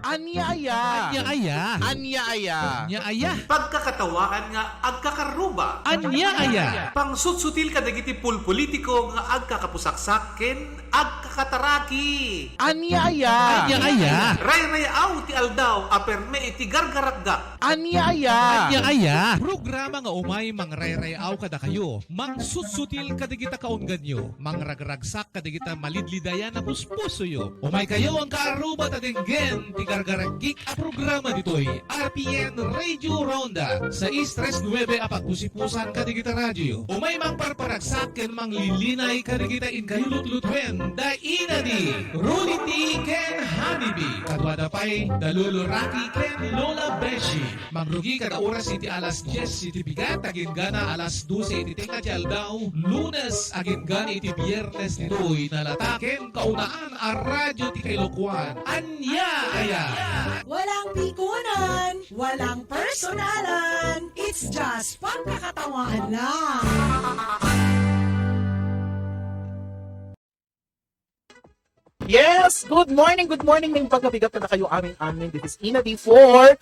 ANIA-AYAAAAA. AYAAAAAA. ANIA-AYA. AYAAAAAA. Pagkakatawaan nga agkakaruba. AYAAAAAA. Pangsusutil ka dagiti pulpolitiko nga agkakapusaksaken agkakataraki. ANIA-AYA. AYAAAAA. Ray-rayaw ti aldaw aperme iti gargaragga. ANIA-AYA. AYAAAAAA. Programa nga umay mangrayrayaw kada kayo. Mangsusutil kadigita kaungan nyo. Mangragragsak kadigita malidlidayan na puspuso yo. Umay kayo ang kaaruba tatenggen ti gargaragik a programa ditoy RPN Radio Ronda sa Istres 9 apat pusipusan kadigita radyo. Umay mangparparagsak ken manglilinay kadigita in kayulutlutten da inani Rudity ken Honeybee kadwada pay Dalulo Rocky ken Lola Beshi. Mangrugi kada oras iti alas 10 iti bigat agin gana alas 12 iti tenga ti aldaw. Lunes agin gana iti biyernes nitoy nalataken kaunaan a radyo ti kailokuan. ANIA-AYA. Walang pikunan, walang personalan. It's just pagkakatawahan lang. Yes! Good morning! Ngayong pagkabigat na kayo amin. This is Ina D4.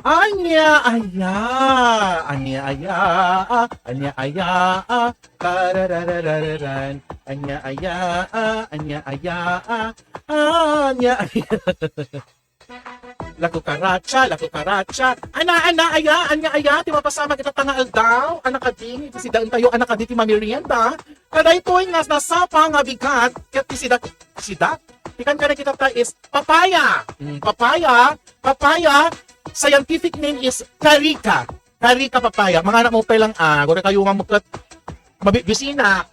ANIA-AYA. ANIA-AYA. ANIA-AYA. Karararararan. ANIA-AYA. ANIA-AYA. ANIA-AYA. Laku karacha. Aya, ti mapasama kita tangal daw. Anak kadi, ti sidaan tayo, anak kadi ti mamirienda. Kada ito'y nasapa nga bigat, ket ti sida, tikan ka na kita ta is papaya. Papaya, scientific name is carica. Carica papaya. Mga anak mo pa lang, gure kayo nga muklat, mabibisina.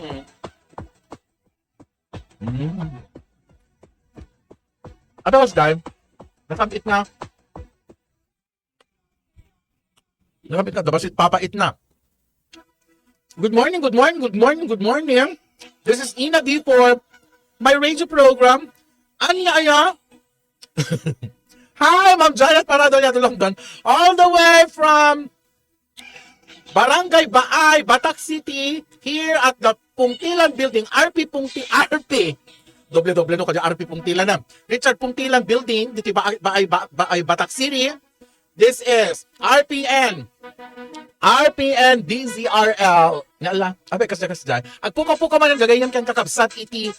Ano was dime? Nakabit na. Dabasit papait na. Good morning. This is Ina D for my radio program. ANIA-AYA. Hi, Ma'am Janet Paradolia London. All the way from Barangay Baay, Batac City, here at the Pungtilan Building, RP. Doble no kaya RP Pungtilan na. Richard Pungtilan Building, dito Baay, Batac City. This is RPN DZRL. Nala, abe kasi dyan. Agpukaw-pukaw man ang gagayan kang kakabsat iti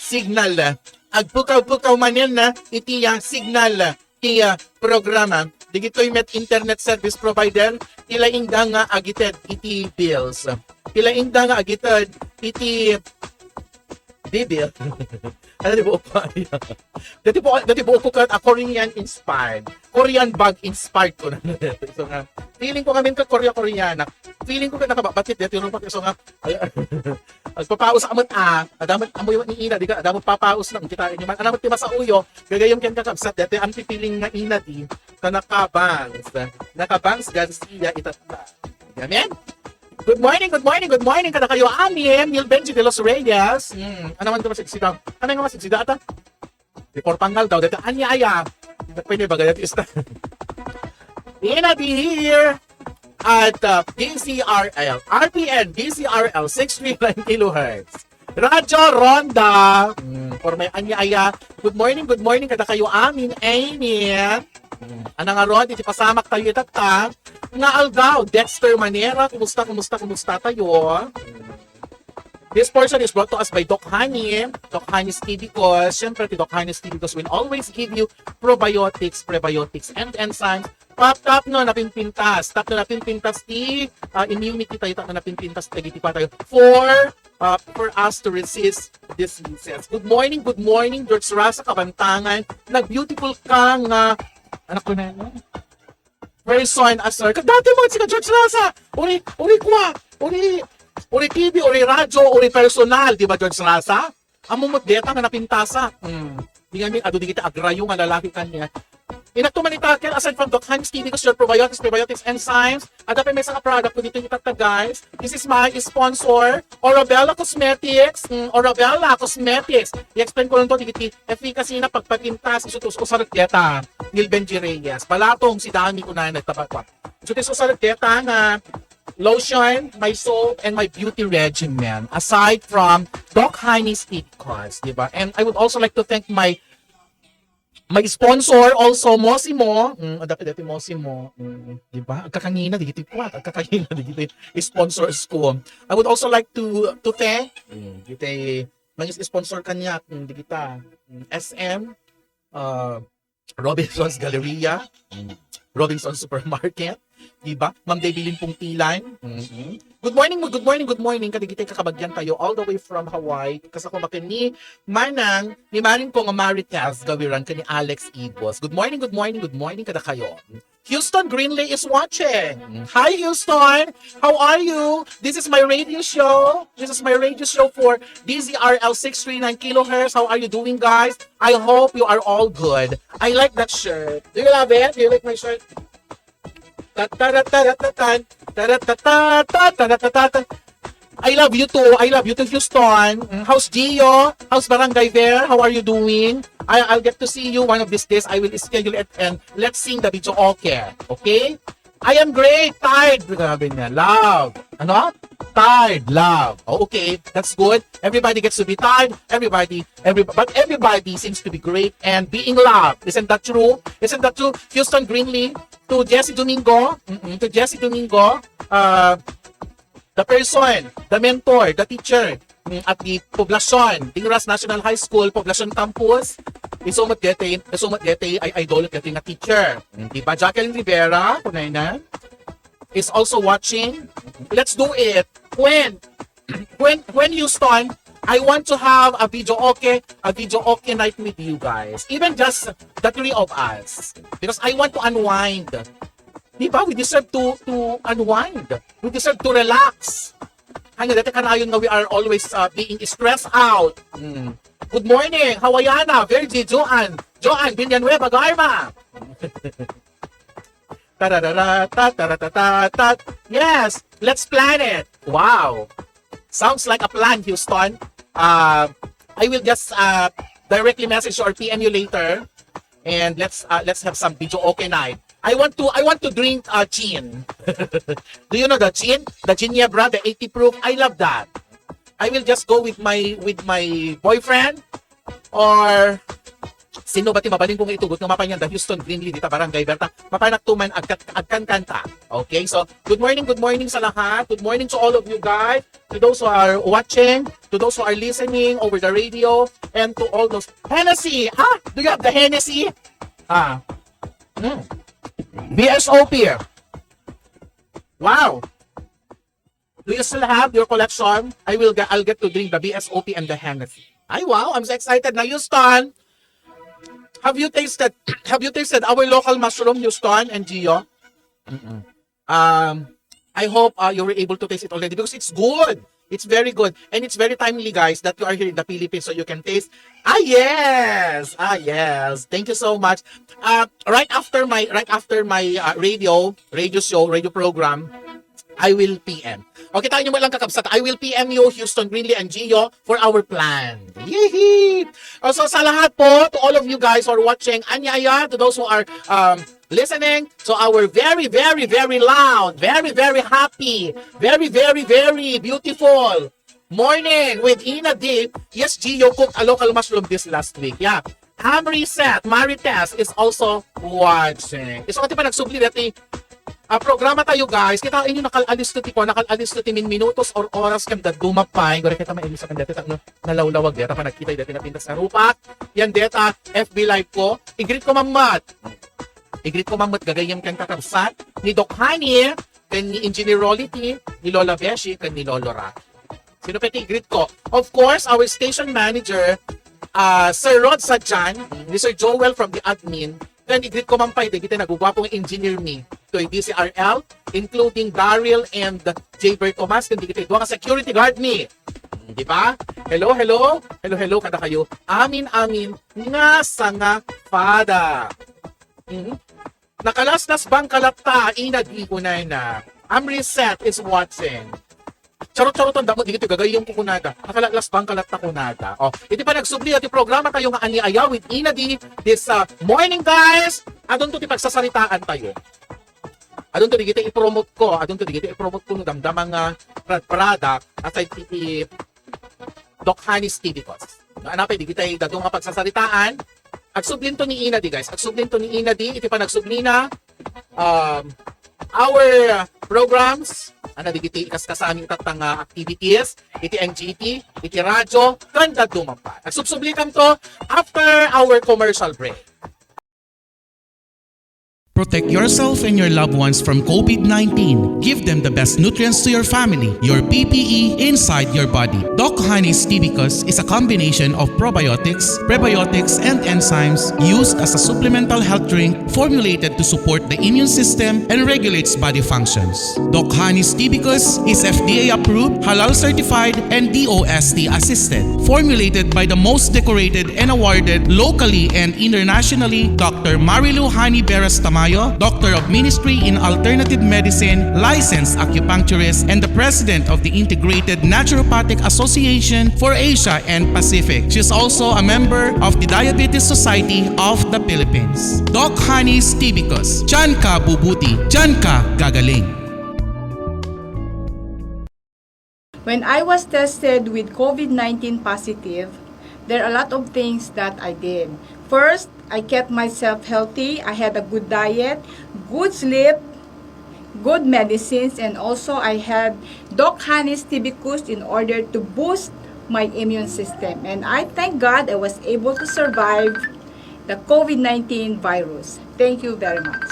signal. Agpukaw-pukaw man yan na iti signal programa. Digito'y met internet service provider. Ilaingda nga agited iti bills. Ilaingda nga agited iti bibil. Ano di buo pa? Dati buo ko kat Korean inspired. Korean bag inspired ko na. So nga, feeling ko kami ka Koreana. Feeling ko ka nakabatit dito yung so nga. Agpapaus sa amat adamat amoy ni Ina di ka adamat papaus nang kita ni man adamat ti masauyo gagayom ken kakabsat dati ang pipiling nga Ina di kanakabangs Garcia itata. Amen. Good morning kada kayo amin Neil Benji de los Reyes. Ano man ito masigsida? Ano nga masigsida ata? Before panggal daw dito ANIA-AYA. Pwede ba gayat ista? Ina di here at DZRL RPN DZRL 639 kHz. Radyo Ronda. For my ANIA-AYA. Good morning kada kayo amin amen. Ano nga ron, iti pasamak tayo itata. Nga aldaw, Dexter Manera, kumusta tayo? This portion is brought to us by Doc Honey. Doc Honey's TV Cause. Siyempre, Doc Honey's TV Cause will always give you probiotics, prebiotics, and enzymes. Tap no, napinpintas. Ti immunity tayo, tap no, napinpintas. Tagiti pa tayo. For us to resist diseases. Good morning, George Rasa, Kabantangan. Nag-beautiful kang anak ko na yun. Person as sir. Dati mo si George Rasa. Uri TV, uri radyo, uri personal, di ba George Rasa? Amumot deta nga napintasa. Di nga ado di kita agrayo nga lalaki kanya. Inagtumanitakel aside from Doc Hans TV ko your probiotics, enzymes. At dapat may isang product ko dito itata guys. This is my sponsor, Orabella Cosmetics. I-explain ko lang to, digiti efficacy na pagpapintas isutos ko sa rekyeta. Neil Benji Reyes. Palatong si Dami ko na nagtabakwa. Isutos ko sa rekyeta nga lotion, my soap, and my beauty regimen. Aside from Doc Honey's TV Cause, diba? And I would also like to thank my may sponsor also Mosimo. Dapat Mosimo. Di ba? Agkakangina digiti po. Agkakangina digiti sponsors ko. I would also like to thank digiti mga sponsor kanya digita SM Robinson's Galleria, Robinson's Supermarket, diba? Ma'am Debilin pong Tilan. Good morning. Kadigitay kakabagyan tayo all the way from Hawaii. Kasi ako ni Manang, ni Maring po nga Maritas, gawiran ka ni Alex Ibos. Good morning kada kayo. Houston Greenley is watching. Hi Houston, how are you? This is my radio show. For DZRL 639 kilohertz. How are you doing, guys? I hope you are all good. I like that shirt. Do you love it? Do you like my shirt? I love you too. Houston. How's Gio? How's Barangay there? How are you doing? I'll get to see you one of these days. I will schedule it and let's sing the video okay? I am great. Tired. Grabe niya. Love. Ano? Tired. Love. Oh, okay. That's good. Everybody gets to be tired. But everybody seems to be great and being loved. Isn't that true? Houston Greenlee. To Jesse Domingo. The person, the mentor, the teacher at the Poblacion, Tingras National High School, Poblacion Campus, isumat dete ay idol dete nga teacher. Diba? Jacqueline Rivera, kunay na, is also watching. Let's do it. When Houston, I want to have a video okay night with you guys. Even just the three of us. Because I want to unwind. Diba? We deserve to unwind. We deserve to relax. Hanggang dati kanayon nga we are always being stressed out. Good morning, Hawaiiana, Virgie, Joan, Villanueva, Garma. Yes, let's plan it. Wow. Sounds like a plan, Houston. I will just directly message or PM you later. And let's have some video okay night. I want to drink gin. Do you know the gin? The Ginebra, the 80 proof. I love that. I will just go with my boyfriend or sino ba ti mabaling kong itugot nga mapanyan the Houston Greenlee dita Barangay Berta. Mapanak tuman agkan kanta. Okay? So, good morning sa lahat. Good morning to all of you guys. To those who are watching, to those who are listening over the radio, and to all those Hennessy. Do you have the Hennessy? BSOP. Wow. Do you still have your collection? I'll get to drink the BSOP and the Hennessy. Ay wow, I'm so excited na Houston. Have you tasted our local mushroom, Houston and Gio? I hope you were able to taste it already because it's good. It's very good. And it's very timely, guys, that you are here in the Philippines so you can taste. Yes. Thank you so much. Right after my radio program, I will PM. Okay, tayo nyo mo lang kakabsat. I will PM you, Houston Greenlee and Gio, for our plan. Yee! So sa lahat po, to all of you guys who are watching, ANIA, to those who are listening to our very, very, very loud, very, very happy, very, very, very beautiful morning with Ina Deep. Yes, Gio cooked a local mushroom this last week. Yeah. Amriset, Marites is also watching. So, kati pa nagsubli dati, programa tayo guys. Kita inyo nakalalis to ti minutos or oras kam dumapay. Gore kita maili sa kandete nalawlawag deta pa nakita dati napintas sa rupak. Yan deta FB live ko. I-greet ko mammat. Gagayam kang kakabsat ni Doc Honey, kan ni Engineer Rolity, ni Lola Beshi, kan ni Lolo Rock. Sino pati i-greet ko? Of course, our station manager, Sir Rod Sadjan, ni Sir Joel from the admin. Then i-greet ko mampay, kita nagugwapong engineer me to DZRL, including Daryl and Jaybert Tomas, kundi kita doon ka security guard me. Di ba? Hello kada kayo. Amin nga sanga pada. Nakalaslas bang kalata inagi ko na. Amriset is watching. Charot-charot ang damo dito gagayong kukunada. Nakalalas bang kalata kunada. Oh, iti pa nagsubli at programa tayo nga ANIA with Ina D this morning guys. Adun to ti pagsasaritaan tayo. Adun to digiti i-promote ko no damdamang product aside ti Doc Honey's TV Cost. Anapay digiti dadong nga pagsasaritaan. Agsublin to ni Ina di guys. Agsublin to ni Ina di. Iti pa nagsublina. Our programs. Ano digiti kas-kasami tatang activities. Iti NGT. Iti radyo. Kanda dumampa. Agsubsubli kam to after our commercial break. Protect yourself and your loved ones from COVID-19. Give them the best nutrients to your family, your PPE inside your body. Doc Honey's Tibicus is a combination of probiotics, prebiotics, and enzymes used as a supplemental health drink formulated to support the immune system and regulates body functions. Doc Honey's Tibicus is FDA approved, halal certified, and DOST assisted. Formulated by the most decorated and awarded locally and internationally, Dr. Marilu Hani Beras Tamayo, Doctor of Ministry in Alternative Medicine, licensed acupuncturist, and the President of the Integrated Naturopathic Association for Asia and Pacific. She is also a member of the Diabetes Society of the Philippines. Doc Honey's Tibicus. Diyan ka bubuti, diyan ka gagaling. When I was tested with COVID-19 positive, there are a lot of things that I did. First, I kept myself healthy. I had a good diet, good sleep, good medicines, and also I had Doc Honey's Tibicus in order to boost my immune system. And I thank God I was able to survive the COVID-19 virus. Thank you very much.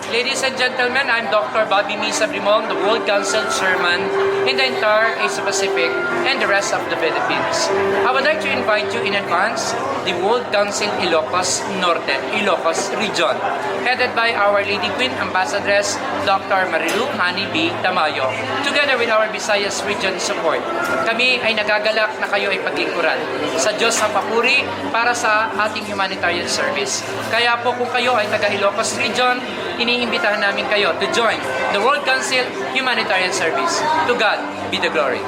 Ladies and gentlemen, I'm Dr. Bobby Misa Brimong, the World Council Chairman in the entire Asia Pacific and the rest of the Philippines. I would like to invite you in advance the World Council Ilocos Norte, Ilocos Region, headed by Our Lady Queen Ambassadress Dr. Marilu Hani B. Tamayo, together with our Visayas Region support. Kami ay nagagalak na kayo ay paglingkuran sa Diyos sa papuri para sa ating humanitarian service. Kaya po kung kayo ay taga Ilocos Region, iniimbitahan namin kayo to join the World Council Humanitarian Service. To God be the glory.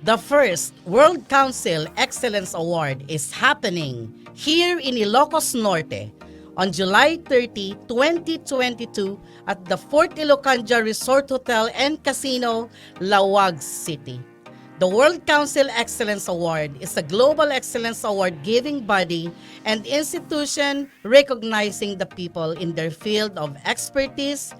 The first World Council Excellence Award is happening here in Ilocos Norte on July 30, 2022 at the Fort Ilocanja Resort Hotel and Casino, Lawag City. The World Council Excellence Award is a global excellence award-giving body and institution recognizing the people in their field of expertise,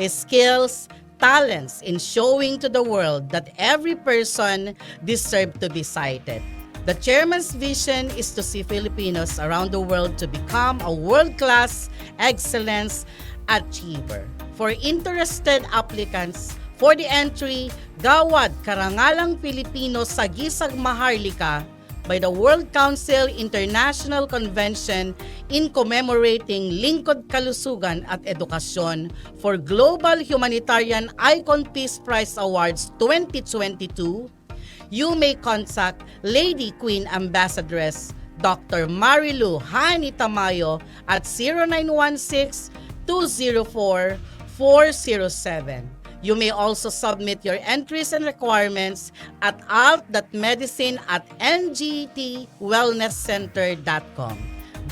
skills, talents in showing to the world that every person deserves to be cited. The chairman's vision is to see Filipinos around the world to become a world-class excellence achiever. For interested applicants, for the entry, Gawad Karangalang Pilipino sa Gisag Maharlika by the World Council International Convention in commemorating Lingkod Kalusugan at Edukasyon for Global Humanitarian Icon Peace Prize Awards 2022, you may contact Lady Queen Ambassadress Dr. Marilu Hani Tamayo at 0916-204-407. You may also submit your entries and requirements at alt.medicine@ngtwellnesscenter.com.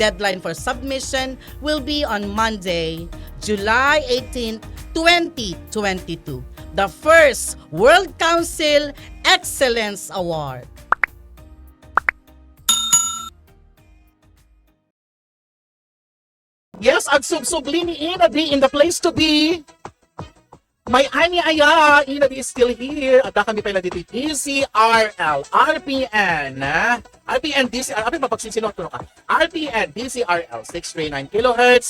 Deadline for submission will be on Monday, July 18, 2022. The first World Council Excellence Award. Yes, agsubsubli ni Ina di in the place to be. may ANIA, Inabi is still here. At kami pala dito, DZRL, RPN, RPN, DZRL, apa mapagsisinong ka? RPN, DZRL, 639 kHz,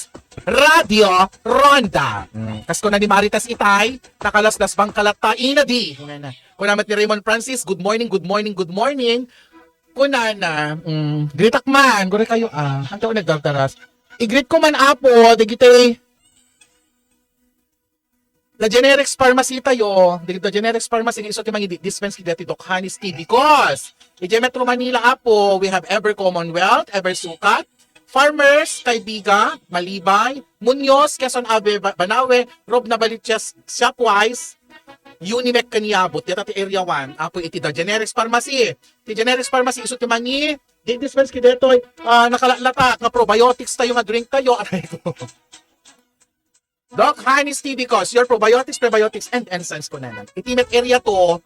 Radio Ronda. Kas ko na ni Maritas Itay, nakalaslas bang kalata, Inabi. Kunamat ni Raymond Francis, good morning, good morning, good morning. Kunana, gritak man, gure kayo, ang taon nagdardaras. I-greet ko man apo, digitay, the generics pharmacy tayo, the generics pharmacy iso ti mangi dispense kiti Doc Hanis T because iti Metro Manila apo we have Ever Commonwealth, Ever Sukat, Farmers, Kaibiga, Malibay, Muñoz, Quezon Ave, Banawe, Rob Nabaliches, Shopwise, Unimec Kaniabot, dito ti Area 1, apo iti the generics pharmacy. Ti generics pharmacy iso ti mangi di dispense kiti detoy nakalalata nga probiotics tayo nga drink tayo aray ko. Doc Hanis T because your probiotics, prebiotics, and enzymes ko na lang. Itimet area to,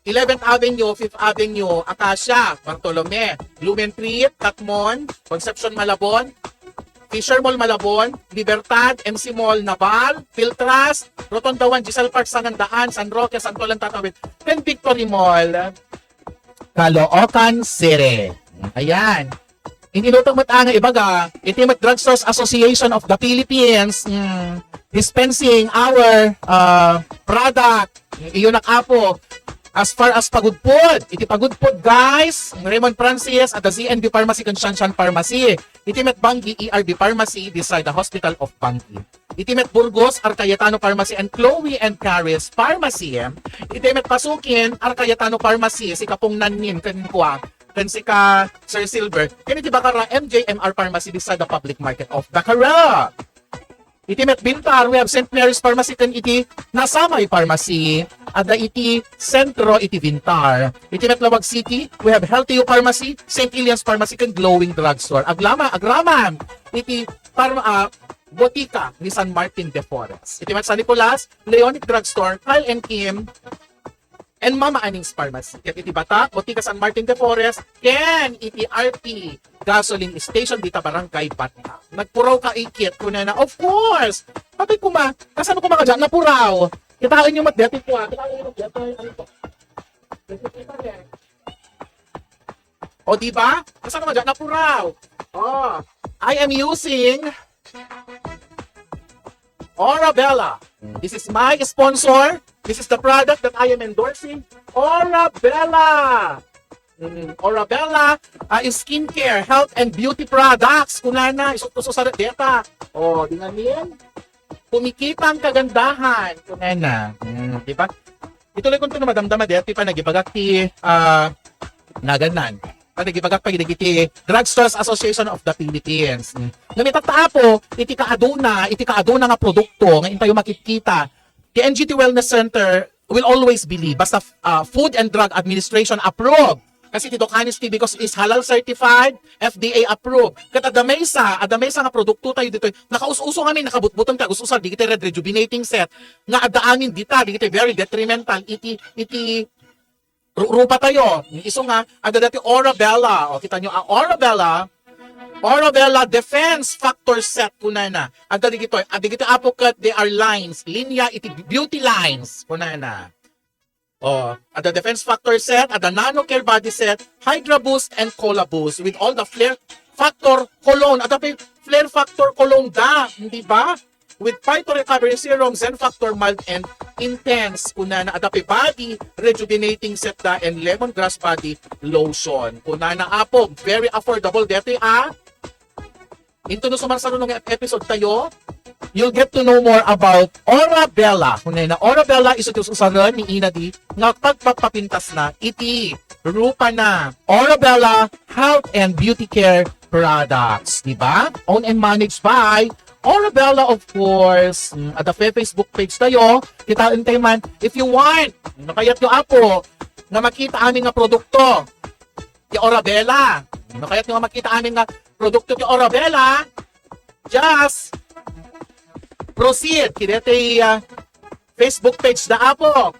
11th Avenue, 5th Avenue, Acacia, Bartolome, Lumentreat, Catmon, Concepcion Malabon, Fisher Mall Malabon, Libertad, MC Mall Naval, Filtras, Rotonda 1, Giselle Park, Sanandaan, San Roque, Santolan Tatawid, and Victory Mall, Caloocan City. Ayan. Inilutang matanga ibaga, Intimate Drugstores Association of the Philippines, dispensing our product. Iyon ang apo. As far as pagudpod, iti pagudpod guys, Raymond Francis at the ZNB Pharmacy, Conscientian Pharmacy. Intimate Bangi, ERB Pharmacy, beside the Hospital of Bangi. Intimate Burgos, Arcayetano Pharmacy, and Chloe and Caris Pharmacy. Intimate Pasukin, Arcayetano Pharmacy, si Kapong Nanin, Kankuang, kan si ka Sir Silver, kani di Bacara MJMR Pharmacy beside the public market of Bacara. Iti Met Bintar, we have St. Mary's Pharmacy kan iti Nasamay Pharmacy, at the iti Centro iti Bintar. Iti Met Lawag City, we have Healthy Pharmacy, St. Elian's Pharmacy kan Glowing Drugstore. Agraman, iti Botica ni San Martin de Forest. Iti Met San Nicolas, Leonic Drugstore, Kyle and Kim, and Mama Aning's Pharmacy. Ket iti BATAC, Botica San Martin de Forest, ken iti RP Gasoline Station dita Barangay BATAC. Nagpuraw ka ikit kuna na, of course. Pati kuma, kasano kuma ka dyan, napuraw. Kitain yung matdeti ko kitain yung matdeti, ano to? O diba? Kasano ka dyan, napuraw. Oh, I am using Orabella. This is my sponsor. This is the product that I am endorsing. Orabella. Orabella is skincare, health and beauty products. Kunana, isutuso sa deta. Oh, di namin. Kumikita ang kagandahan. Kunana. Di ba? Ituloy ko ito na madamdama deta. Pa nagibagak ti naganan. Nagibagak pa iti Drugstores Association of the Philippines. Namitatapo, iti kaaduna nga produkto nga intayo makikita. The NGT Wellness Center will always believe basta Food and Drug Administration approved. Kasi ti Doc Hanis T because is halal certified, FDA approved. Kat adamesa nga produkto tayo dito. Nakauso kami, nakabutbuton ka, ususar, di kita red rejuvenating set. Nga adaamin dita, di kita very detrimental. Iti rupa tayo. Iso nga, ada dati Orabella. O, kita nyo, Orabella Defense Factor Set kunana. Ada dito apokat they are lines, linya iti beauty lines kunana. Oh, ada Defense Factor Set, ada Nano Care Body Set, Hydra Boost and Cola Boost with all the Flare Factor Cologne. Ada pa Flare Factor Cologne da, hindi ba? With Phyto Recovery Serum, Zen Factor Mild and Intense kunana. Ada pa Body Rejuvenating Set da and Lemongrass Body Lotion. Kunana apo, very affordable dito Into no sumarsano ng episode tayo, you'll get to know more about Orabella. Kunay na Orabella is usaran ni Inadi nga pagpapapintas na iti rupa na Orabella Health and Beauty Care Products, di ba? Owned and managed by Orabella, of course. At the Facebook page tayo, kitain tayo man, if you want, nakayat nyo apo, na makita aming nga produkto, ti Orabella. Nakayat nyo makita aming nga produkto ti Orabella, just proceed. Kinete Facebook page na apo,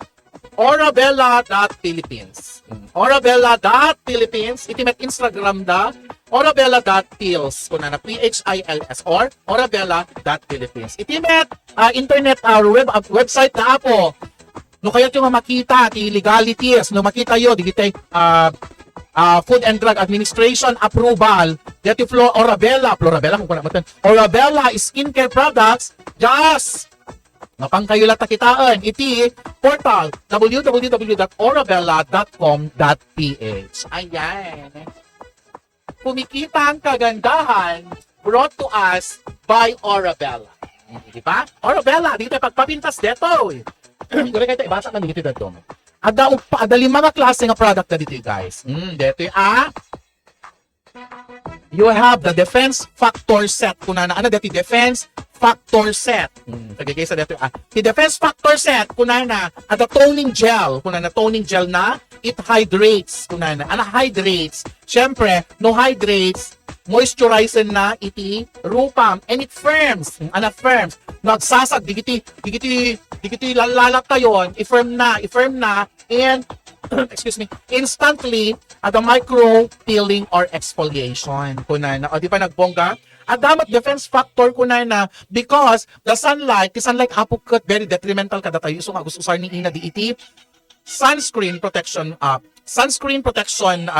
Orabella.Philippines. Orabella.Philippines. Itimet Instagram da, Orabella.Pills. Kung na PHILS or Orabella.Philippines. Itimet internet website na apo. No kayo yung makita ti legalities, no makita yo digitay Food and Drug Administration approval. Dati Orabella kung kunamatan. Orabella skincare products, just napang kayo lata kitaan iti portal www.orabella.com.ph. Ayan. Kumikita ang kagandahan brought to us by Orabella. Di ba? Orabella, dito pagpapintas dito. Kung kayo ibasa na dito dito. Ada mga klase nga product na dito guys. Dito you have the defense factor set. Kuna na ano dito defense factor set. Tagay sa dito the defense factor set kuna na ada toning gel. Kuna na toning gel na it hydrates. Kuna na ana hydrates. Syempre no hydrates moisturizer na iti rupam and it firms. Ana firms. Nagsasag digiti lalak kayon i-firm na and excuse me, instantly at the micro peeling or exfoliation. Kunay na, o di pa nagbongga? At damat defense factor kunay na because the sunlight apukot very detrimental kada tayo. So nga gusto usar ni ina di iti sunscreen protection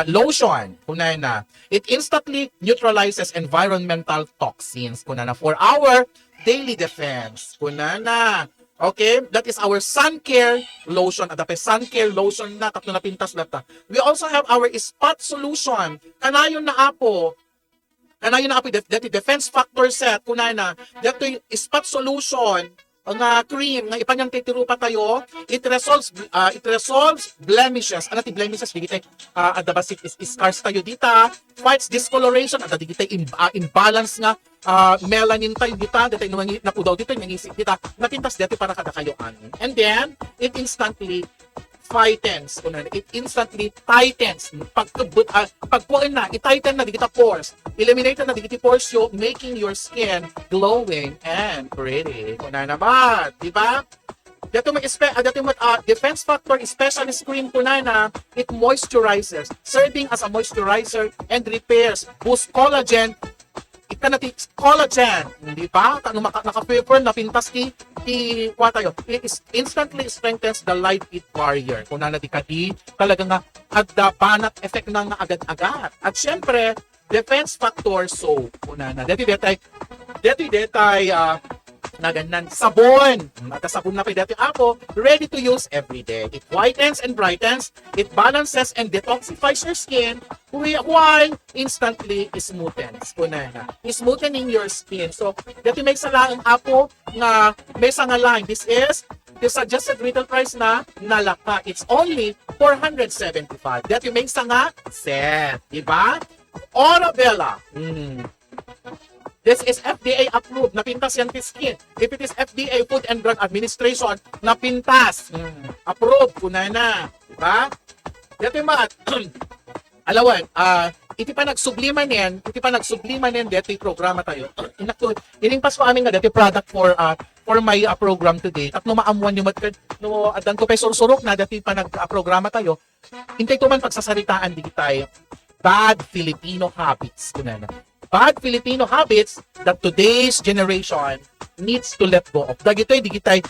lotion. Kunay na, it instantly neutralizes environmental toxins. Kunay na, for our daily defense. Kunay na, okay, that is our sun care lotion. Adape sun care lotion na tatlo na pintas lata. We also have our spot solution. Kanayon na apo dati defense factor set kunay na dati spot solution nga cream nga ipanyang titirupa tayo. It resolves blemishes. Ano ti blemishes digitay adabasik is scars tayo dita. Fights discoloration ada digitay imbalance nga melanin tayo dita dito nakudaw dito nangisip dita napintas dito para kada kayo anin. And then it instantly tightens pagpuin na i-tighten na digita pores, eliminate na digiti pores yo, making your skin glowing and pretty. Kuna na ba di ba? Dito may defense factor specialist cream kuna na it moisturizes, serving as a moisturizer and repairs, boost collagen. Collagen, di ba? Naka-paper na pintas kwa tayo. It instantly strengthens the light heat barrier. Kung na di talaga nga adda banat effect na nga agad-agad. At syempre, defense factor soap. Kung na detay naganan sabon. At sabon na pa dati ako, ready to use every day. It whitens and brightens, it balances and detoxifies your skin while instantly smoothens. Smoothening your skin. So, dati may salaang ako nga may sangalang. This is the suggested retail price na nalaka. It's only 475. Dati may sanga set. Diba? Orabella. This is FDA approved. Napintas yan skin. If it is FDA Food and Drug Administration, napintas. Approved. Kunay na. Diba? Dito mat. Alawan, iti pa nagsubliman yan, dito yung programa tayo. Ining paso amin nga dito product for my program today. Tatlo maamuan yung adan ko pa sursurok na dito pa nag-programa tayo. Hintay ko man pagsasaritaan digitay. Bad Filipino habits. Kunay na. Bad Filipino habits that today's generation needs to let go of. Dagitoy digitay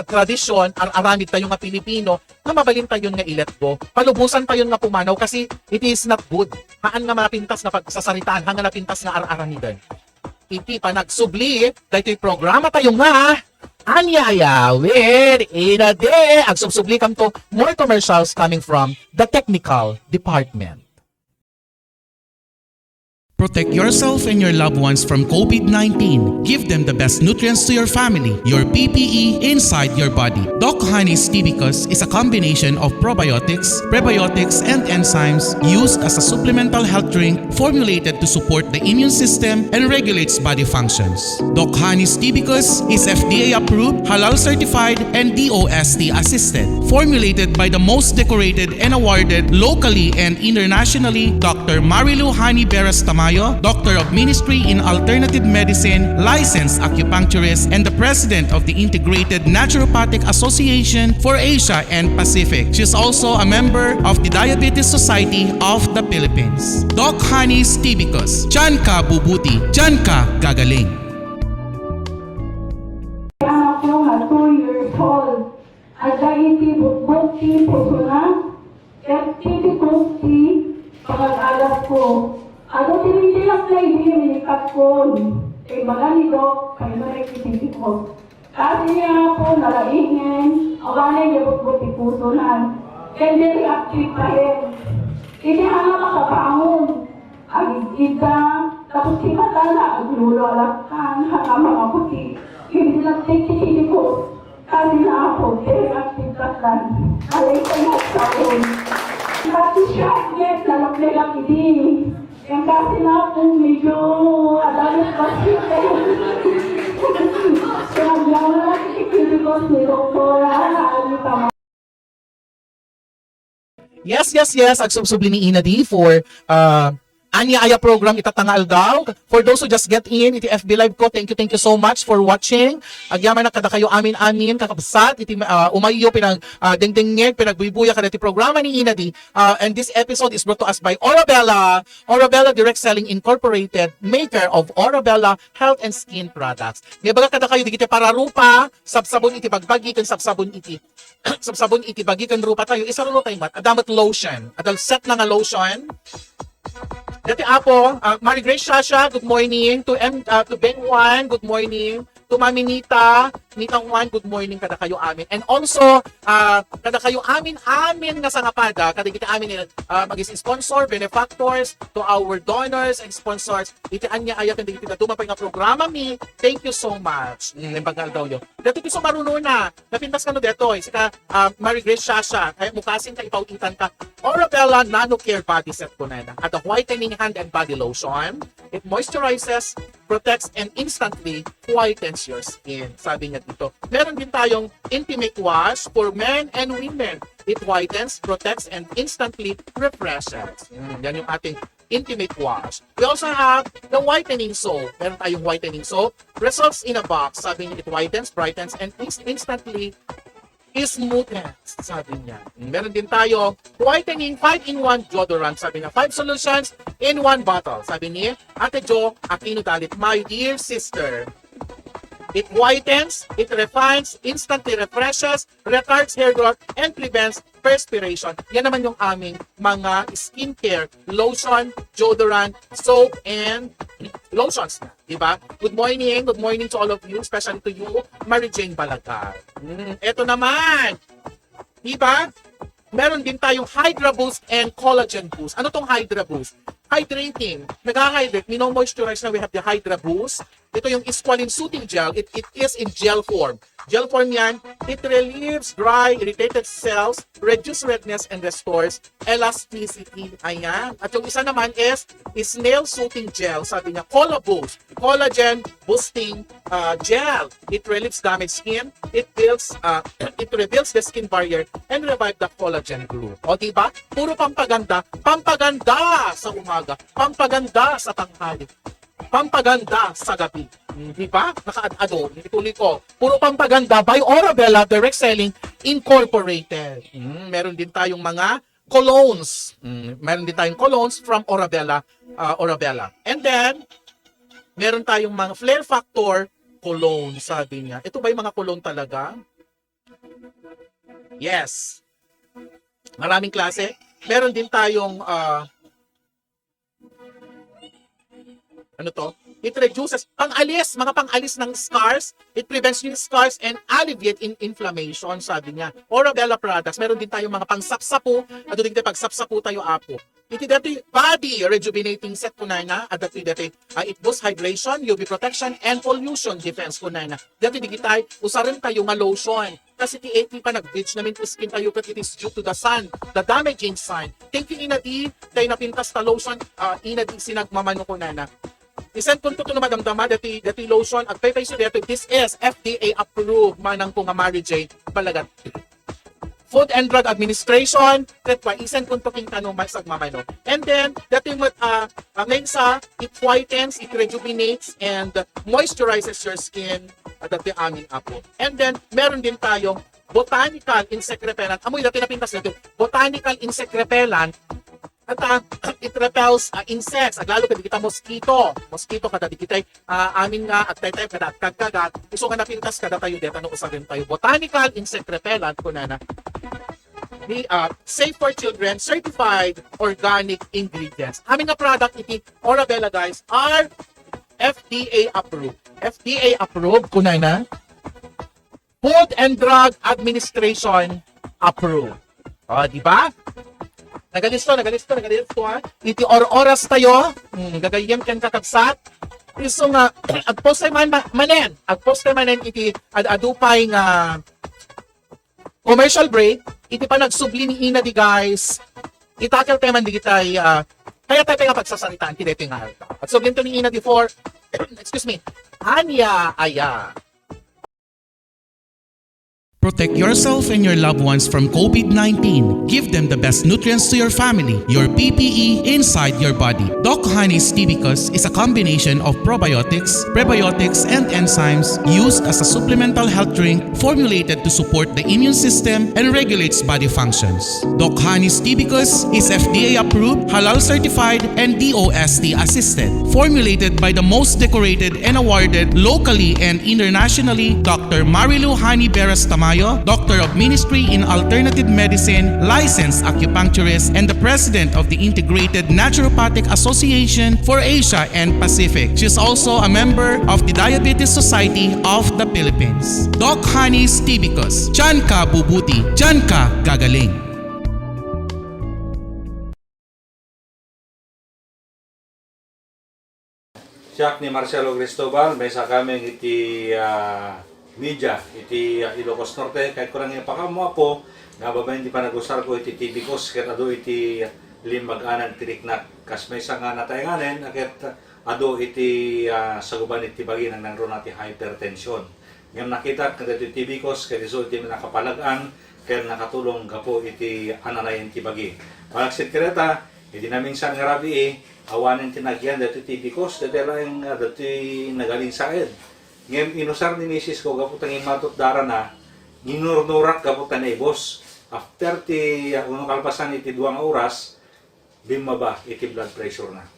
tradisyon aramid tayo nga Pilipino nga mabalin tayo nga i-let go. Palubusan tayo nga pumanaw kasi it is not good. Haan nga mapintas na pagsasaritaan, hanga napintas nga aramidan. Iti pa nagsubli dahil programa tayo nga ANIA with ina de ag subsubli kam to more commercials coming from the technical department. Protect yourself and your loved ones from COVID-19. Give them the best nutrients to your family, your PPE inside your body. Doc Honey's Tibicus is a combination of probiotics, prebiotics, and enzymes used as a supplemental health drink formulated to support the immune system and regulates body functions. Doc Honey's Tibicus is FDA approved, halal certified, and DOST assisted. Formulated by the most decorated and awarded locally and internationally, Dr. Marilu Hani Beras Tamayo, Doctor of Ministry in Alternative Medicine, licensed acupuncturist, and the President of the Integrated Naturopathic Association for Asia and Pacific. She is also a member of the Diabetes Society of the Philippines. Doc Honey's Tibicus. Diyan ka bubuti, diyan ka gagaling. years old. Anxiety, bukti, pusuna, bukti, pag-alas ko. Ano tinitilak na hindi minikat ko. Baga ni Doc, kayo na rekisiti ko. Kasi niya po nalaingin, awanay niya bukti pusunan. Hindi reactive pa rin. Hindi nga makabangon. Ang ita, tapos sikata na, ang lulalakan, hanga mga puti. Hindi lang tikisiti ko. Kasi na ako, reactive ka lang. Alay ko na taon. Kasi siya, yes, lalak-lalak hindi. Yang kasi na po medyo adalit kasi kaya lang na ikikiligos ni Doktora Alita. Yes. Ang subsubli ni Ina D for ANIA program itatangal daw. For those who just get in, iti FB Live ko, thank you so much for watching. Agyaman na kada kayo amin kakabsat, iti umayo pinag dengdengnyeg, pinagbuibuya kada iti programa ni Ina D. And this episode is brought to us by Orabella. Orabella Direct Selling Incorporated, maker of Orabella Health and Skin Products. May baga kada kayo digiti para rupa, sabsabon iti bagbagi kan sabsabon iti sabsabon iti bagi kan rupa tayo. Isa ro tayo mat, adamat lotion. Adal set na nga lotion. Dati Apo, Mary Grace Shasha, good morning. To Ben Juan, good morning. To Mami Nita, Nitang Juan, good morning kada kayo amin. And also, kada kayo amin nga sangapada, kada kita amin maging sponsor, benefactors, to our donors and sponsors, iti anya ayat hindi kita dumapay nga programa mi. Thank you so much. Bagal daw yun. Dati piso maruno na. Napintas ka no deto. Sika Mary Grace Shasha, ay mukasin ka, ipauitan ka. Orabella Nano Care Body Set ko na. At a whitening hand and body lotion. It moisturizes, protects, and instantly whitens your skin. Sabi niya dito. Meron din tayong intimate wash for men and women. It whitens, protects, and instantly refreshes. Yan yung ating intimate wash. We also have the whitening soap. Meron tayong whitening soap. Results in a box. Sabi niya, it whitens, brightens, and instantly smoothness. Sabi niya. Meron din tayo whitening 5-in-1 deodorant. Sabi niya, 5 solutions in 1 bottle. Sabi niya, Ate Jo Aquino Dalit, my dear sister. It whitens, it refines, instantly refreshes, retards hair growth, and prevents perspiration. Yan naman yung aming mga skincare, lotion, deodorant, soap, and lotions na. Diba? Good morning to all of you, especially to you, Mary Jane Balagar. Ito naman, diba? Meron din tayong Hydra Boost and Collagen Boost. Ano tong Hydra Boost? Hydrating. Nag-hydrate. Mino-moisturize na we have the Hydra Boost. Ito yung Squalene Soothing Gel. It is in gel form. Gel form yan. It relieves dry, irritated cells, reduces redness, and restores elasticity. Ayan. At yung isa naman is Snail Soothing Gel. Sabi niya, Colla Boost. Collagen Boosting Gel. It relieves damaged skin. It rebuilds the skin barrier and revive the collagen glue. O diba? Puro pampaganda. Pampaganda sa umaga. Pampaganda sa tanghali. Pampaganda sa gabi. Diba? Nakaad-ado. Ituloy ko. Puro pampaganda by Orabella Direct Selling Incorporated. Meron din tayong mga colognes. Meron din tayong colognes from Orabella. And then, meron tayong mga Flare Factor cologne, sabi niya. Ito ba yung mga cologne talaga? Yes. Maraming klase. Meron din tayong ano to? It reduces pangalis, mga pangalis ng scars. It prevents new scars and alleviate in inflammation, sabi niya. Orabella products. Meron din tayong mga pangsapsapo. At doon din pagsapsapo tayo apo. Iti dati body rejuvenating set ko na at dati it boosts hydration, UV protection, and pollution defense ko na. Dati digitay, usarin tayo nga lotion. Kasi ti 80 pa nag-bleach namin to skin tayo but it is due to the sun, the damaging sun. Thank you, Ina D. Tayo napintas ta lotion, Ina D, sinagmamano ko na. Isend ko ito na madamdama, dati lotion, at pay-pay dito, this is FDA approved, manang ko nga Mary Jane Balagat. Food and Drug Administration, that why isend ko ito king tanong magsagmamano. And then, dati sa it whitens, it rejuvenates, and moisturizes your skin, dati aming apo. And then, meron din tayong Botanical Insect Repellent. Amoy, dati napintas natin. Botanical Insect Repellent. At it repels insects. Aglalo kada kita mosquito. Mosquito kada di kita amin nga at tay kada kagkagat. Iso nga napintas kada tayo deta no usagen tayo. Botanical insect repellent kunana. The safe for children certified organic ingredients. Amin nga product iti Orabella guys are FDA approved. FDA approved kunana. Food and Drug Administration approved. O, di ba? Nagalisto ha. Iti oras tayo. Gagayem ken kakabsat. Iso nga, agpost tayo manen. Agpost tayo manen iti adupay nga commercial break. Iti pa nagsubli ni Ina di guys. Itakil tayo man di kitay kaya tayo nga pagsasalitaan. Kineto nga alta. At sublin to ni Ina di for excuse me. ANIA. Protect yourself and your loved ones from COVID-19. Give them the best nutrients to your family, your PPE inside your body. Doc Honey's Tibicus is a combination of probiotics, prebiotics, and enzymes used as a supplemental health drink formulated to support the immune system and regulates body functions. Doc Honey's Tibicus is FDA approved, halal certified, and DOST assisted. Formulated by the most decorated and awarded locally and internationally, Dr. Marilu Hani Beras Tamayo, Doctor of Ministry in Alternative Medicine, licensed acupuncturist, and the President of the Integrated Naturopathic Association for Asia and Pacific. She is also a member of the Diabetes Society of the Philippines. Doc Honey's Tibicus. Diyan ka bubuti, diyan ka gagaling. Siya ni Marcelo Cristobal, may sa kaming iti media, iti Ilocos Norte, kahit kurang yung pakamo po, nga babay hindi pa nag-usar ko iti Tibicus, kahit ado iti limbag-anan tiriknak, kas may nga natayanganin, kahit ado iti saguban iti bagi ng nangro natin hypertension. Ngayon nakita, kahit iti Tibicus, kahit iso iti nakapalagaan, kahit nakatulong gapo iti ananayin iti bagi. Palaksit kireta, iti namin sa ngarabi awanin tinagyan dati Tibicus, dati lang dati nagaling saed. Ngayon, inusar ni Mrs. ko, kaputang imatot dara na, ginurnurak kaputan na ibos. After unong kalpasan iti 2 oras, bimaba iti blood pressure na.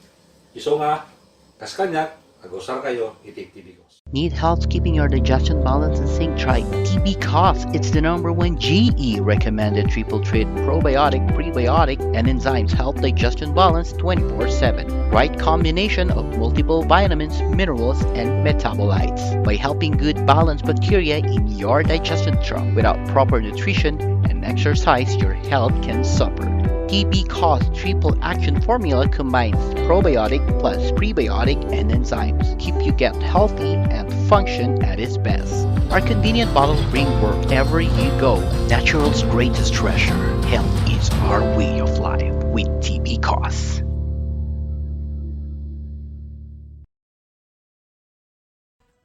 Iso nga, kaskanyak, agusar kayo, iti Tibicus. Need help keeping your digestion balance and sync? Try TB Cough. It's the #1 GE recommended triple treat probiotic, prebiotic, and enzymes help digestion balance 24/7. Right combination of multiple vitamins, minerals, and metabolites by helping good balance bacteria in your digestion tract. Without proper nutrition and exercise, your health can suffer. TB Cough Triple Action Formula combines probiotic plus prebiotic and enzymes. Keep you gut healthy and function at its best. Our convenient bottle bring wherever you go. Natural's greatest treasure. Health is our way of life with TB Cough.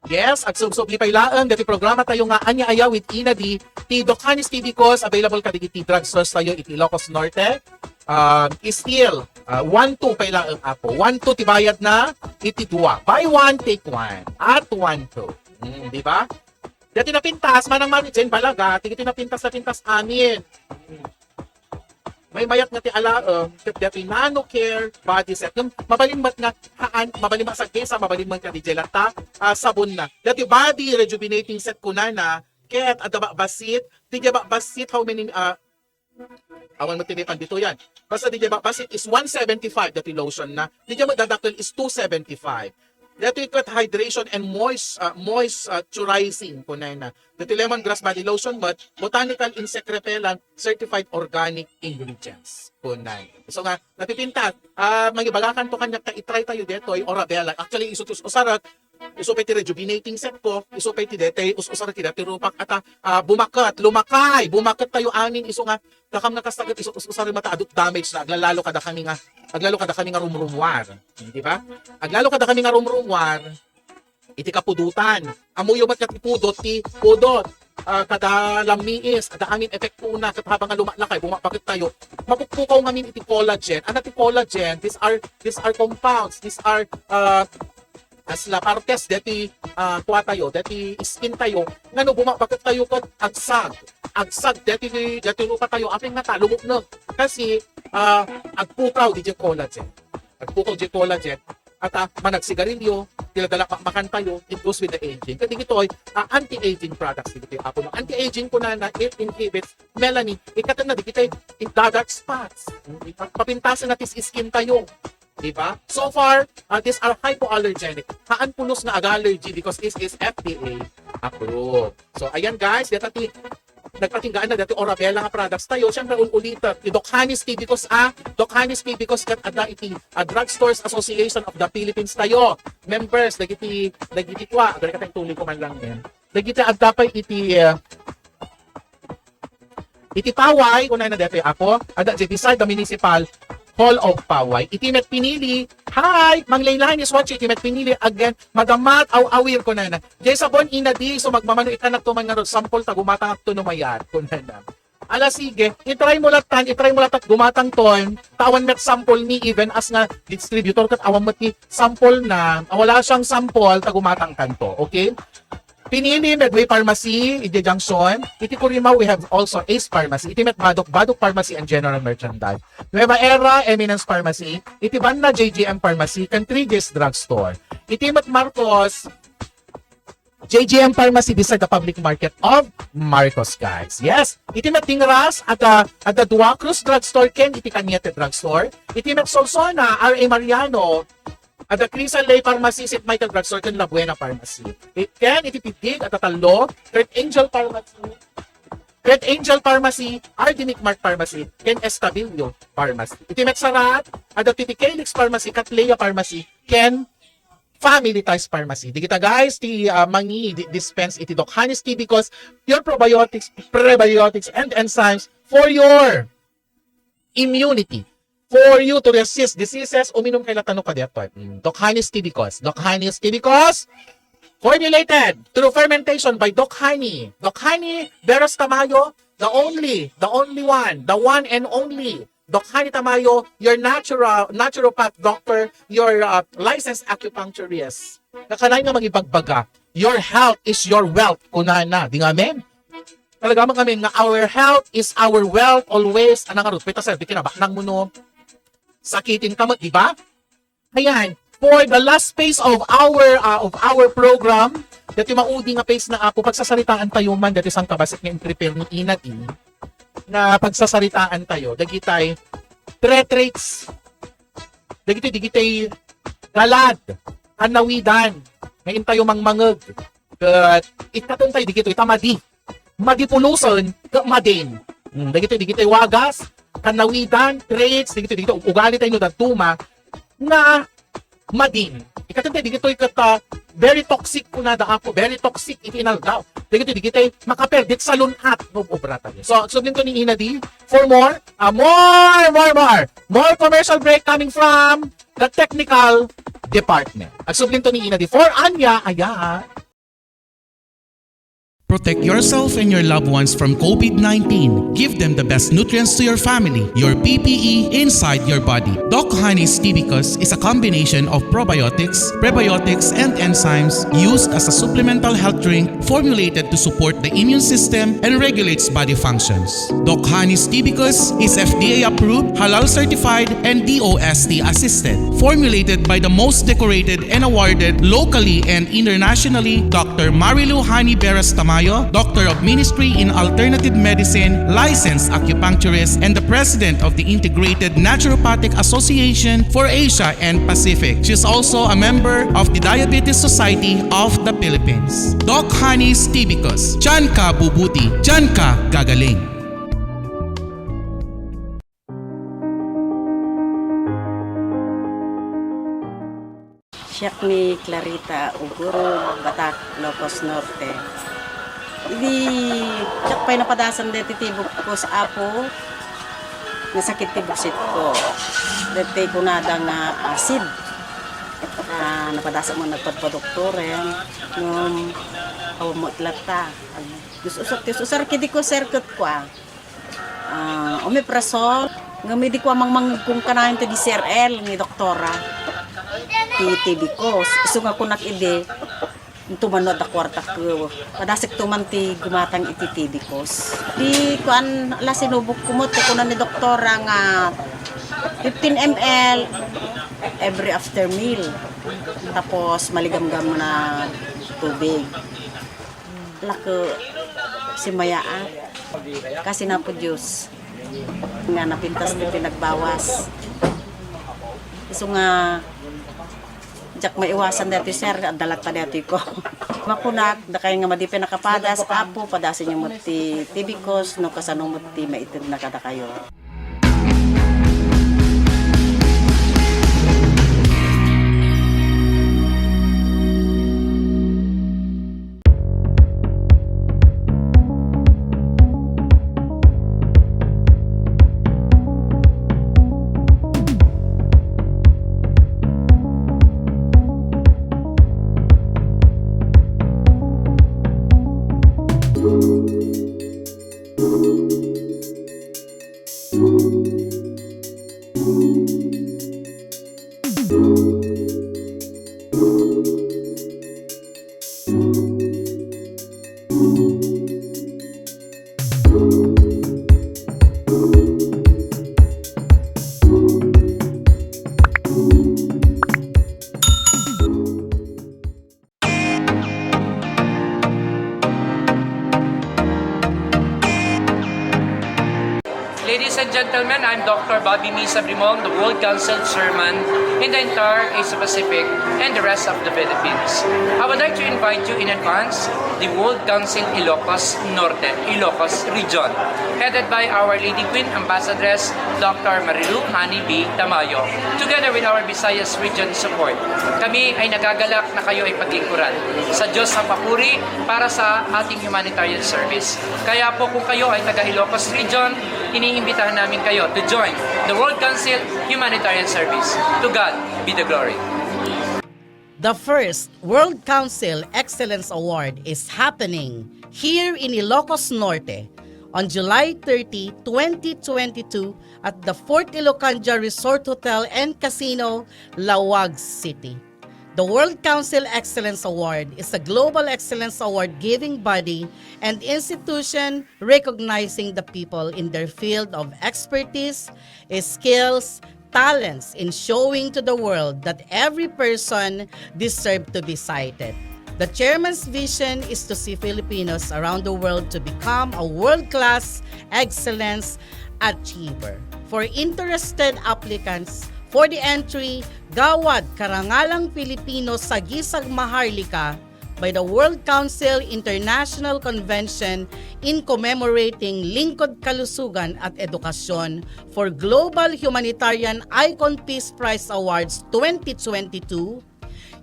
Yes, at subsubli pailaan dati programa tayo nga AYAAAAAA with Ina di ti Doc Honey's Tibicus available kadigiti drugstores tayo iti Ilocos Norte. Still 1-2 pailaan apo. 1-2 tibayad na iti 2. Buy 1 take 1 at 1-2. Di ba? Dati napintas manang manitsen balaga, tigiti napintas amin. May mayat nga ti alaam, dati nano care body set. Yung mabalimbat nga haan, mabalimbat sa kesa, mabalimbat ka di gelata, sabon na. Dati body rejuvenating set ko na, ket adaba basit, di ba basit how many awan mo tinipan dito yan. Basta di ba basit is 175 dati lotion na. Di ba dadakkel is 275. Dati kat hydration and moisturizing ko na. Dati lemongrass body lotion but botanical insect repellent certified organic ingredients ko na. So nga napipintat, magibalakan to kanya i-try tayo dito ay Orabella. Actually isutus usarat isupay ti rejuvenating set ko, isupay ti dete, usarat ti dete rupak ata bumakat tayo anin iso nga takam nga kastagat usarat mata adut damage na aglalalo kada kami nga rumrumwar, di ba? Aglalo kada kami nga rumrumwar, iti kapudutan. Amuyo mat kat ipudot ti pudot. Kada lamiis, kada amin epekto na kat habang nga lumalakay, bumapakit tayo. Mapukpukaw ngamin iti collagen. Ano ti collagen? These are compounds. These are as la partes dati kuha tayo, dati skin tayo, ngano bumapakit tayo kat agsag dati lupa tayo aping nga talumok na kasi agpukaw di collagen. Agpukaw di collagen at managsigarilyo, tiladala makan tayo, it goes with the aging. Kasi ito ay anti-aging products. Dito ako no. Anti-aging ko na it inhibits melanin. Ikatan na, di kita in dark spots. Papintasan natin skin tayo. Diba? So far, these are hypoallergenic. Haan punos na ag-allergy because this is FDA approved. So, ayan guys, nagpatinggaan na dati Orabella nga products tayo. Siyempre, ulitin, Dokhanis Tibicos Dokhanis Tibicos kat ada iti Drugstores Association of the Philippines tayo. Members, nagiti kwa, dali ka tayong tuloy ko man lang yan. Nagiti agdapay iti Paway, unay na dati ako, ada beside the municipal Hall of Paway. Itimet pinili. Hi! Mang Laylan is watching. Itimet pinili. Again, madamat awir ko na na. Jay sabon inadi. So magmamano itanak to man nga ron. Sample ta gumatang to numayat. Kunan na. Ala sige. Itry mo latan. Gumatang ton. Tawan met sample ni even as nga distributor kat awam met ni sample na. Wala siyang sample ta gumatang kanto. Okay? Pinili Medway Pharmacy, Ije Junction. Iti Kurima, we have also Ace Pharmacy. Iti Met Badok Pharmacy and General Merchandise. Nueva Era, Eminence Pharmacy. Iti Banda, JGM Pharmacy, Cantrides Drugstore. Iti Met Marcos, JGM Pharmacy beside the public market of Marcos, guys. Yes. Iti Met Tingras at the Dua Cruz Drugstore, Ken, iti Cañete Drugstore. Iti Met Solsona, R.A. Mariano, at the Crystal Lay Pharmacy, St. Michael Drugstore, Ken La Buena Pharmacy. Ken, itipidig at tatalo, Red Angel Pharmacy, Ardinic Mart Pharmacy, Ken Estabilio Pharmacy. Itimet Sarat, at the Titicalyx Pharmacy, Catlea Pharmacy, Ken Family Ties Pharmacy. Di kita guys, mangi dispense iti Dokhanis because your probiotics, prebiotics, and enzymes for your immunity. For you to resist diseases, uminom kayo latano pa dito. Dokhanis tibicus. Dokhanis tibicus, formulated through fermentation by Dokhani. Dokhani Beras Tamayo, the one and only. Dokhani Tamayo, your naturopath doctor, your licensed acupuncturist. Nakanay nga magibagbaga. Your health is your wealth. Kunana, di nga men? Talaga kami nga our health is our wealth always. Anang arut, pita sir, di kinabak nang muno. Sakitin kamot, di ba? Ayan, for the last phase of our program, dati maudi nga phase na ako, pagsasaritaan tayo man, dati sang kabasit nga prepare ni Inati, na pagsasaritaan tayo, dagitay, traits, dagitay, galad, anawidan, ngayon tayo mangmangag, ikatong tayo, dagitay, itamadi, madipuluson, madin, dagitay, wagas, kanawidan, traits, dito, ugali tayo na tuma na madin. Ikatante, dito very toxic po na ako, very toxic, itinal daw. Dito, makaperdit sa lunat, no, obra tayo. So dito ni Inadi, for more commercial break coming from the technical department. At sublim to ni Inadi, for ANIA, Protect yourself and your loved ones from COVID-19. Give them the best nutrients to your family, your PPE inside your body. Dokhanis Tibicus is a combination of probiotics, prebiotics, and enzymes used as a supplemental health drink formulated to support the immune system and regulates body functions. Dokhanis Tibicus is FDA approved, halal certified, and DOST assisted. Formulated by the most decorated and awarded locally and internationally, Dr. Marilu Hani Beras Tamayo, Doctor of Ministry in Alternative Medicine, licensed acupuncturist, and the President of the Integrated Naturopathic Association for Asia and Pacific. She is also a member of the Diabetes Society of the Philippines. Dokhanis Tibicus. Diyan ka bubuti, diyan ka gagaling. Siyak ni Clarita Uguro, BATAC, Ilocos Norte. Hindi, siyak pa'y napadasan deti tibok ko sa apo, nasakit tiboksit ko. Deti ko na nga acid. Napadasan mo nagpadpadoktore, nung awamot lata. Usar kidi ko serkot ko. Omeprazole, ngamidi ko amang kung kanahin ti DZRL ni doktora. Ti tibikos, iso nga ko nakide, tumanod na kwarta ko. Padasik tuman ti gumatang iti tibikos. Di kuan ala sinubok kumot ko na ni doktora nga 15 ml every after meal. Tapos maligam-gam na tubig. Lako si Mayaa kasi na po juice nga napintas ni pinagbawas. So nga jak maiwasan dati sir, dalat pa dati ko. Makunak, da kayo nga madipe nakapadas, apo, padasin yung muti tibikos, no kasanong muti maitid na kada kayo. Ladies and gentlemen, I'm Dr. Bobby Misa Brimong, the World Council Chairman in the entire Asia Pacific and the rest of the Philippines. I would like to invite you in advance the World Council Ilocos Norte, Ilocos Region, headed by Our Lady Queen Ambassadress Dr. Marilu Hani B. Tamayo, together with our Visayas Region support. Kami ay nagagalak na kayo ay paglingkuran sa Diyos ang papuri para sa ating humanitarian service. Kaya po kung kayo ay taga Ilocos Region, iniimbitahan namin kayo to join the World Council Humanitarian Service. To God be the glory. The first World Council Excellence Award is happening here in Ilocos Norte on July 30, 2022 at the Fort Ilocanja Resort Hotel and Casino, Lawag City. The World Council Excellence Award is a global excellence award-giving body and institution recognizing the people in their field of expertise, skills, talents in showing to the world that every person deserves to be cited. The chairman's vision is to see Filipinos around the world to become a world-class excellence achiever. For interested applicants, for the entry, Gawad Karangalang Pilipino sa Gisag Maharlika by the World Council International Convention in commemorating Lingkod Kalusugan at Edukasyon for Global Humanitarian Icon Peace Prize Awards 2022,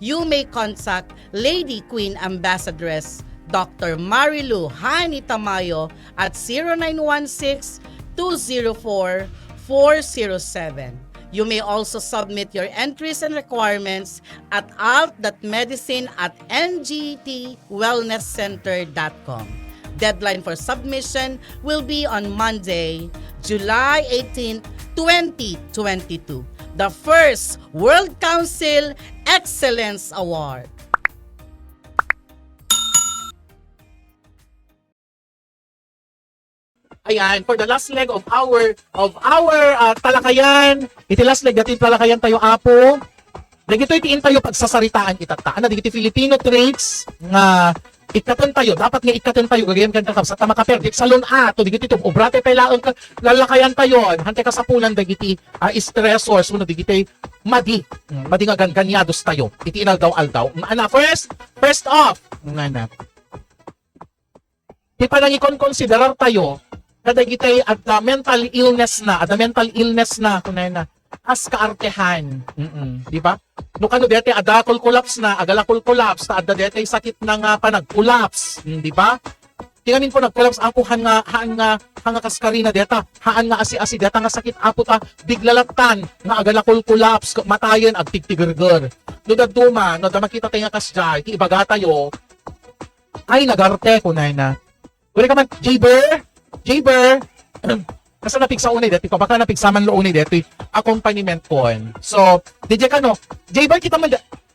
you may contact Lady Queen Ambassadress Dr. Marilu Hani Tamayo at 0916-204-407. You may also submit your entries and requirements at alt.medicine@ngtwellnesscenter.com. Deadline for submission will be on Monday, July 18, 2022. The first World Council Excellence Award. Ayan, for the last leg of our talakayan, iti last leg dating talakayan tayo apo. Dagito itiin tayo pagsasaritaan itataan na dagiti Filipino traits nga ikatan tayo, dapat nga ikatan tayo gagayon kan sa tama ka perdi salon to dagiti tum obrate pailaon ka lalakayan tayo hante ka sa pulan dagiti stressors uno dagiti madi nga ganyados tayo. Iti inaldaw ana first off ngana. Di pa nang i-considerar tayo kadagitay at mental illness na kunay na as kaartehan. Di ba? No kano dete adakol collapse na, agalakol collapse, ta adda dete sakit na nga panag-collapse, di ba? Tingamin po nag-collapse ako haan nga kaskarina deta, haan nga asi deta nga sakit apo ta biglalatan nga agalakol collapse, matayen agtigtigurgur. No daduma, no da makita tayo nga kasjay, ti ibaga tayo ay nagarte kunay na. Uri ka man Jaber, kasi napigsa unay dito, baka napigsaman lo unay dito, accompaniment ko. So, DJ ka no, Jaber kita man,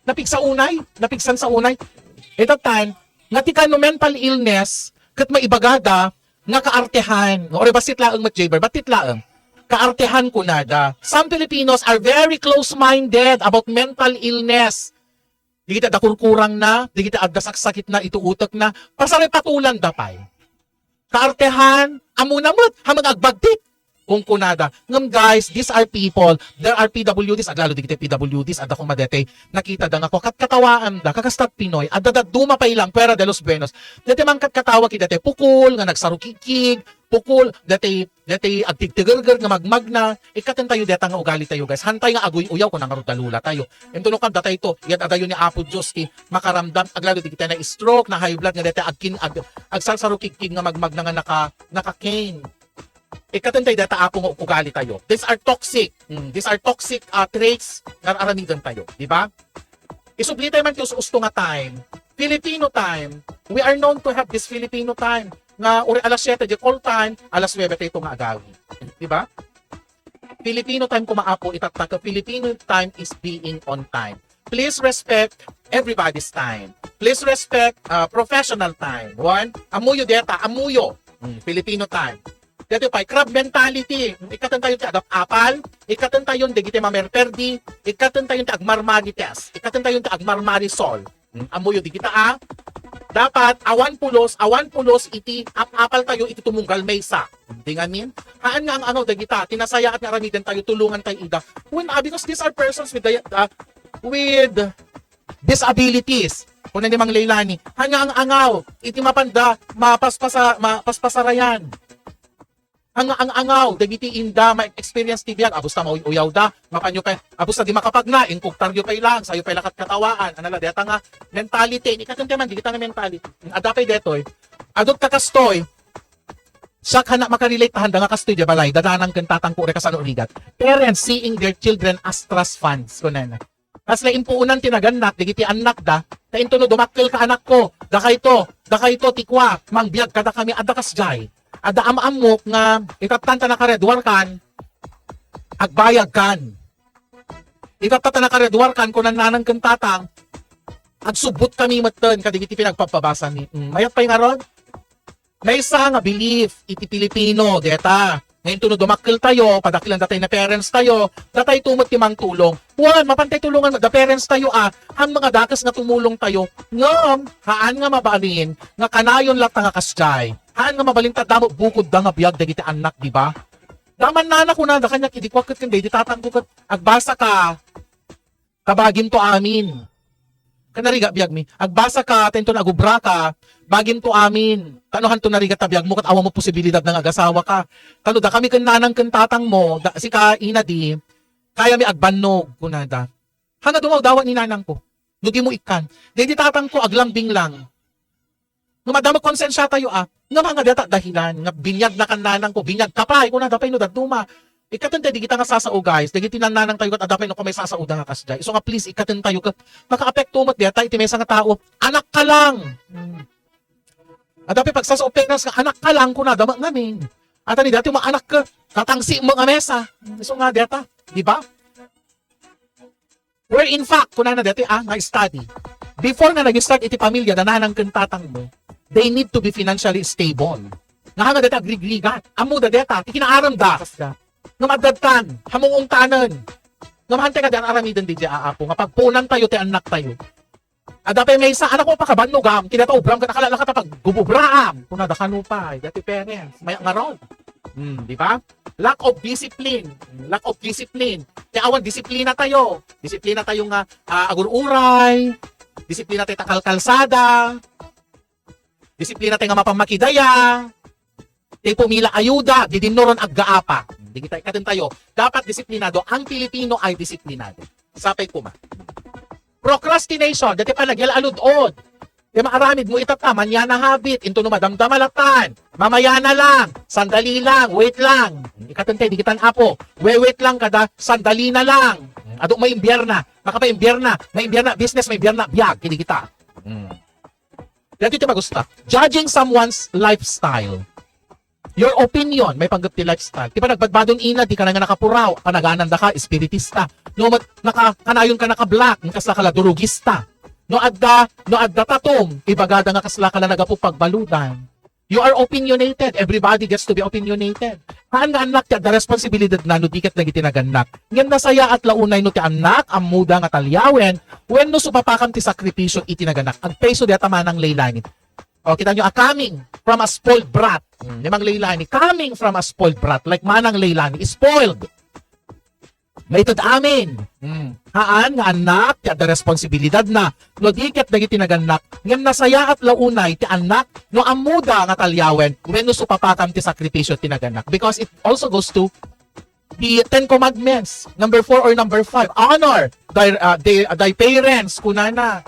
napigsan sa unay. Ito tan, ngati ka no mental illness, kat maibagada, nga kaartehan, o basit laang mat Jaber, batit laang. kaartehan ko nada. Some Filipinos are very close-minded about mental illness. Di kita dakurkurang na, di kita agdasak-sakit na, ituutok na, pasari patulan dapay. Kaartehan, amunamot, hamang agbagtik. Kung kunada. Ngam guys, these are people, there are PWDs, aglalo di kita PWDs, ada kong madete, nakita da nga ko, katkatawaan da, kakastat Pinoy, ada dumapay lang, pera de los buenos. Dati man katkatawa kita, pukul, nga nagsarukikig, pukul, dati agtigtigurgur nga magmag na, ikatan tayo deta nga ugali tayo guys, hantay nga agoy uyaw kung nangarudalula tayo. Entulokam data ito, yan adayo ni Apo Diyos ti makaramdam, aglalo di kita na stroke, na high blood, nga dati agsarukikig nga magmag na nga naka-cane. Ikatan tayo data Apo nga ugali tayo. These are toxic. These are toxic traits na aramidan tayo. Diba? Isubli tayo man ti usto nga time. Filipino time. We are known to have this Filipino time. Nga uri alas 7 di call time, alas 9 tayo nga agawi. Diba? Filipino time kumaapo itataka. Filipino time is being on time. Please respect everybody's time. Please respect professional time. One, amuyo deta, amuyo. Filipino time. Dito pa, crab mentality. Ikatan tayo ti agap-apal, ikatan tayo ti giti mamerperdi, ikatan tayo ti agmarmarites, ikatan tayo ti agmarmarisol. Amuyo di kita dapat awan pulos iti apal tayo iti tumunggal maysa. Tinganin? Haan nga ang ano dagita, tinasaya at naramidan tayo, tulungan tayo ida. Because these are persons with disabilities. Kung hindi mang leilani, hanga ang angaw, iti mapanda, mapaspasarayan. Ang angaw, dagiti inda, ma-experience ti biyan, abos ta mauyaw da, makanyo kay, abos ta di makapagna, inkuktaryo pay lang, sayo pay lakat katawaan, anala, deta nga, mentality, hindi ka man, di kita nga mentality. Adapay detoy, adot kakastoy, siya ka na makarelate tahan da nga kastoy, di balay, dadanang kantatang kure ka sa nurigat. Parents seeing their children as trust funds, kunan. As na impuunan tinaganak, digiti anak da, ta intuno dumakkel ka anak ko, da kayto, tikwa, mangbiyag kada kami, ada kasjay. Ada amok nga itatanta na karedwar kan agbayag kan. Itatanta na karedwar kan kung nananang kantatang agsubot kami maten kadigiti pinagpapabasan ni. Mayat pay nga ron. May isa nga belief iti Pilipino deta. Ngayon tuno dumakkel tayo, padakilan datay na parents tayo, datay tumot timang tulong. Wan, mapantay tulungan da parents tayo ang mga dakas nga tumulong tayo. Ngam, haan nga mabalin nga kanayon lat nga kasjay. Haan nga mabalintad damo bukod da nga biyag dagiti anak, di ba? Daman nana ko na da kanya kidikwakit kanday di tatanggo kat agbasa ka. Kabagin to amin. Kanariga biyag mi. Agbasa ka tento na agubra ka. Bagin to amin. Tanuhan to nariga tabiyag mo kat awa mo posibilidad ng agasawa ka. Tano da kami kananang kantatang mo, da, si ka ina di kaya mi agbannog kunada. Hanga dumaw dawat ni nanang ko. Nugi mo ikan. Di tatang ko aglambing lang. Numadamag konsensya tayo nga mga data dahilan, nga binyag na kananang ko, binyag kapay, kung nadapay no daduma. Ikatun tayo, di kita nga sasao guys, di kita nananang tayo kat adapay no kung may sasao da nga kasday. So nga please, ikatun tayo kat maka-apekto mo't data, itimesa nga tao, anak ka lang. Adapay pag sasao peknas ka, anak ka lang, kung nadama namin. At ni dati mga anak ka, tatangsi mo nga mesa. So nga data, di ba? Where in fact, kung na dati, nga-study. Before nga nag-start iti pamilya, nananang kantatang mo, they need to be financially stable. Nga data agrigrigat. Amo da data, ikinaaram da. Nga madadtan, hamong ungtanan. Nga mahantay ka dyan aramidan di dyan aapo. Nga pagpunan tayo, ti anak tayo. Adapay may isa, anak ko pa kabanogam, kinataubram ka nakalala ka tapag gububraam. Kung nadakano pa, dati parents, may ngaron. Di ba? Lack of discipline. Lack of discipline. Kaya awan, disiplina tayo. Disiplina tayo nga agur-uray. Disiplina tayo takalkalsada. Disiplina tayo nga mapamakidaya. Tayo pumila ayuda. Di dinoron aggaapa. Di kita ikatin tayo. Dapat disiplinado. Ang Pilipino ay disiplinado. Sapay puma. Procrastination. Dati pa nagyalaludod. Di maaramid mo itata. Manyana habit. Into no madamdamalatan. Mamaya na lang. Sandali lang. Wait lang. Ikatin tayo. Di kitan apo. Wait lang kada. Sandali na lang. Ado may imbierna. Makapay imbierna. May imbierna. Business may imbierna. Biyag. Kini kita. Dito ito magusta. Judging someone's lifestyle. Your opinion, may panggap ti lifestyle. Di ba nagbadbadon ina, di ka na nga nakapuraw, kanagananda ka, espiritista. No, kanayon ka naka-black, kasla ka la durugista. No adda tatom, ibagada nga kasla ka la nagapupagbaludan. You are opinionated. Everybody gets to be opinionated. Haan nga anak, ti the responsibilidad na no diket na gitinaganak. Ngem nasaya at launay no ti anak, amuda nga talyawen, when no supapakam ti sakripisyo itinaganak. Agpeso di atamanang leylani. O, kita nyo, coming from a spoiled brat. Nimang leylani, coming from a spoiled brat, like manang leylani, spoiled. Maitod amin. Haan nga anak, ti the responsibilidad na, no diket na gitinaganak, ngem nasaya at launay, ti anak, no amuda nga talyawen, when no supapakam ti sakripisyo tinaganak. Because it also goes to the 10 Commandments, number 4 or number 5. Honor thy parents, kunana.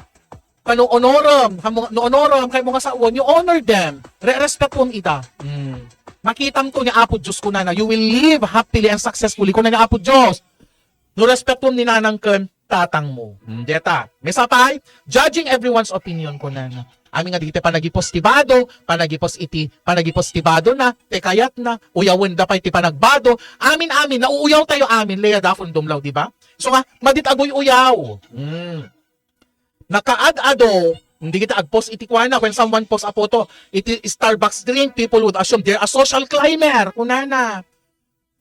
Kano honorum, no honorum kay mga saon, you honor them. Respect mo ita. Makitam to ni Apo Diyos kunana, you will live happily and successfully kunana ni Apo Diyos. No respect mo ni nanang ken tatang mo. Deta. May sapay, judging everyone's opinion kunana. Amin nga dito panagipostibado, panagipostibado na, te kayat na, uyawin da pa iti panagbado. Amin, nauuyaw tayo amin, leya da fundumlaw, di ba? So nga, maditagoy uyaw. Nakaad-ado, hindi kita agpost iti kuana, when someone post a photo, iti Starbucks drink, people would assume they're a social climber, kunana.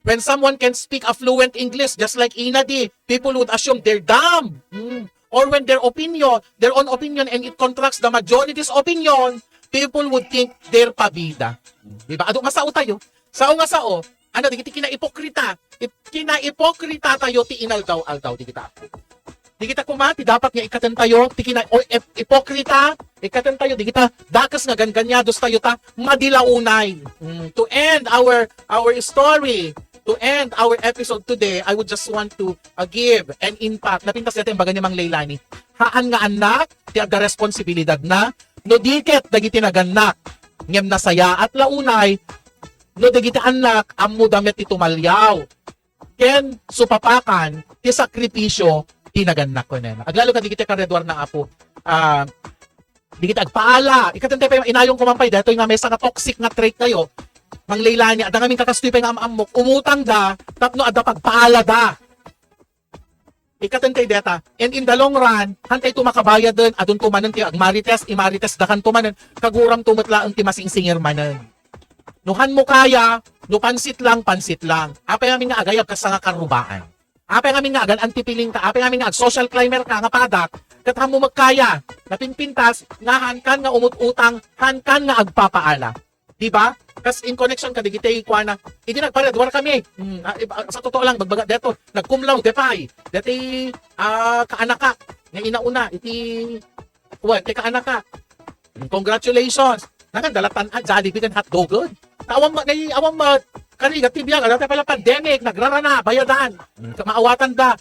When someone can speak a fluent English, just like Inadi, people would assume they're dumb. Or when their own opinion, and it contracts the majority's opinion, people would think they're pabida. Diba? Ado masao tayo. Sao nga sao, ano, di kinaipokrita. Kinaipokrita tayo, ti inaldaw-aldaw, di kita. Di kita kumati, dapat nga ikaten tayo, ti ipokrita, ikaten tayo, di kita, dakas nga ganganyados tayo ta, madilaunay. To end our story, to end our episode today, I would just want to give an impact. Napintas natin baga ni Mang Leilani. Haan nga anak, ti the responsibilidad na, no diket dagiti naganak, ngem nasaya at launay, no dagiti anak, ammo damet ti tumalyaw. Ken supapakan, ti sakripisyo, ti naganak ko na. Aglalo ka dagiti karedwar na Apo. Dagiti agpaala. Ikatante pa inayong kumampay, dito nga may nga toxic nga trait kayo. Mang Leilani, adang aming kakastoy pa nga amamok, umutang da, tapno adda pagpaala da. Ikatantay deta. And in the long run, hantay tumakabayad din, adun tumanan ti agmarites, imarites dakan tumanan, kaguram tumatla ang ti masingsingir manan. Nuhan mo kaya, no pansit lang. Apay aming nga agayab kas nga karubaan. Apay aming nga agan antipiling ka, apay aming nga social climber ka nga padak, katamo magkaya, napinpintas, nga hankan nga umututang, hankan nga agpapaala. Diba? Kas in connection ka digitay kuana, hindi nagparedwar kami. Sa totoo lang bagbaga deto, nagkumlaw depay. Deti kaanaka nga inauna iti kay kaanaka. Congratulations. Nagandalatan at jadi bigan hot dog. Awam kaniga tibiyang dati pala pandemic, nagrarana bayadan. Maawatan da.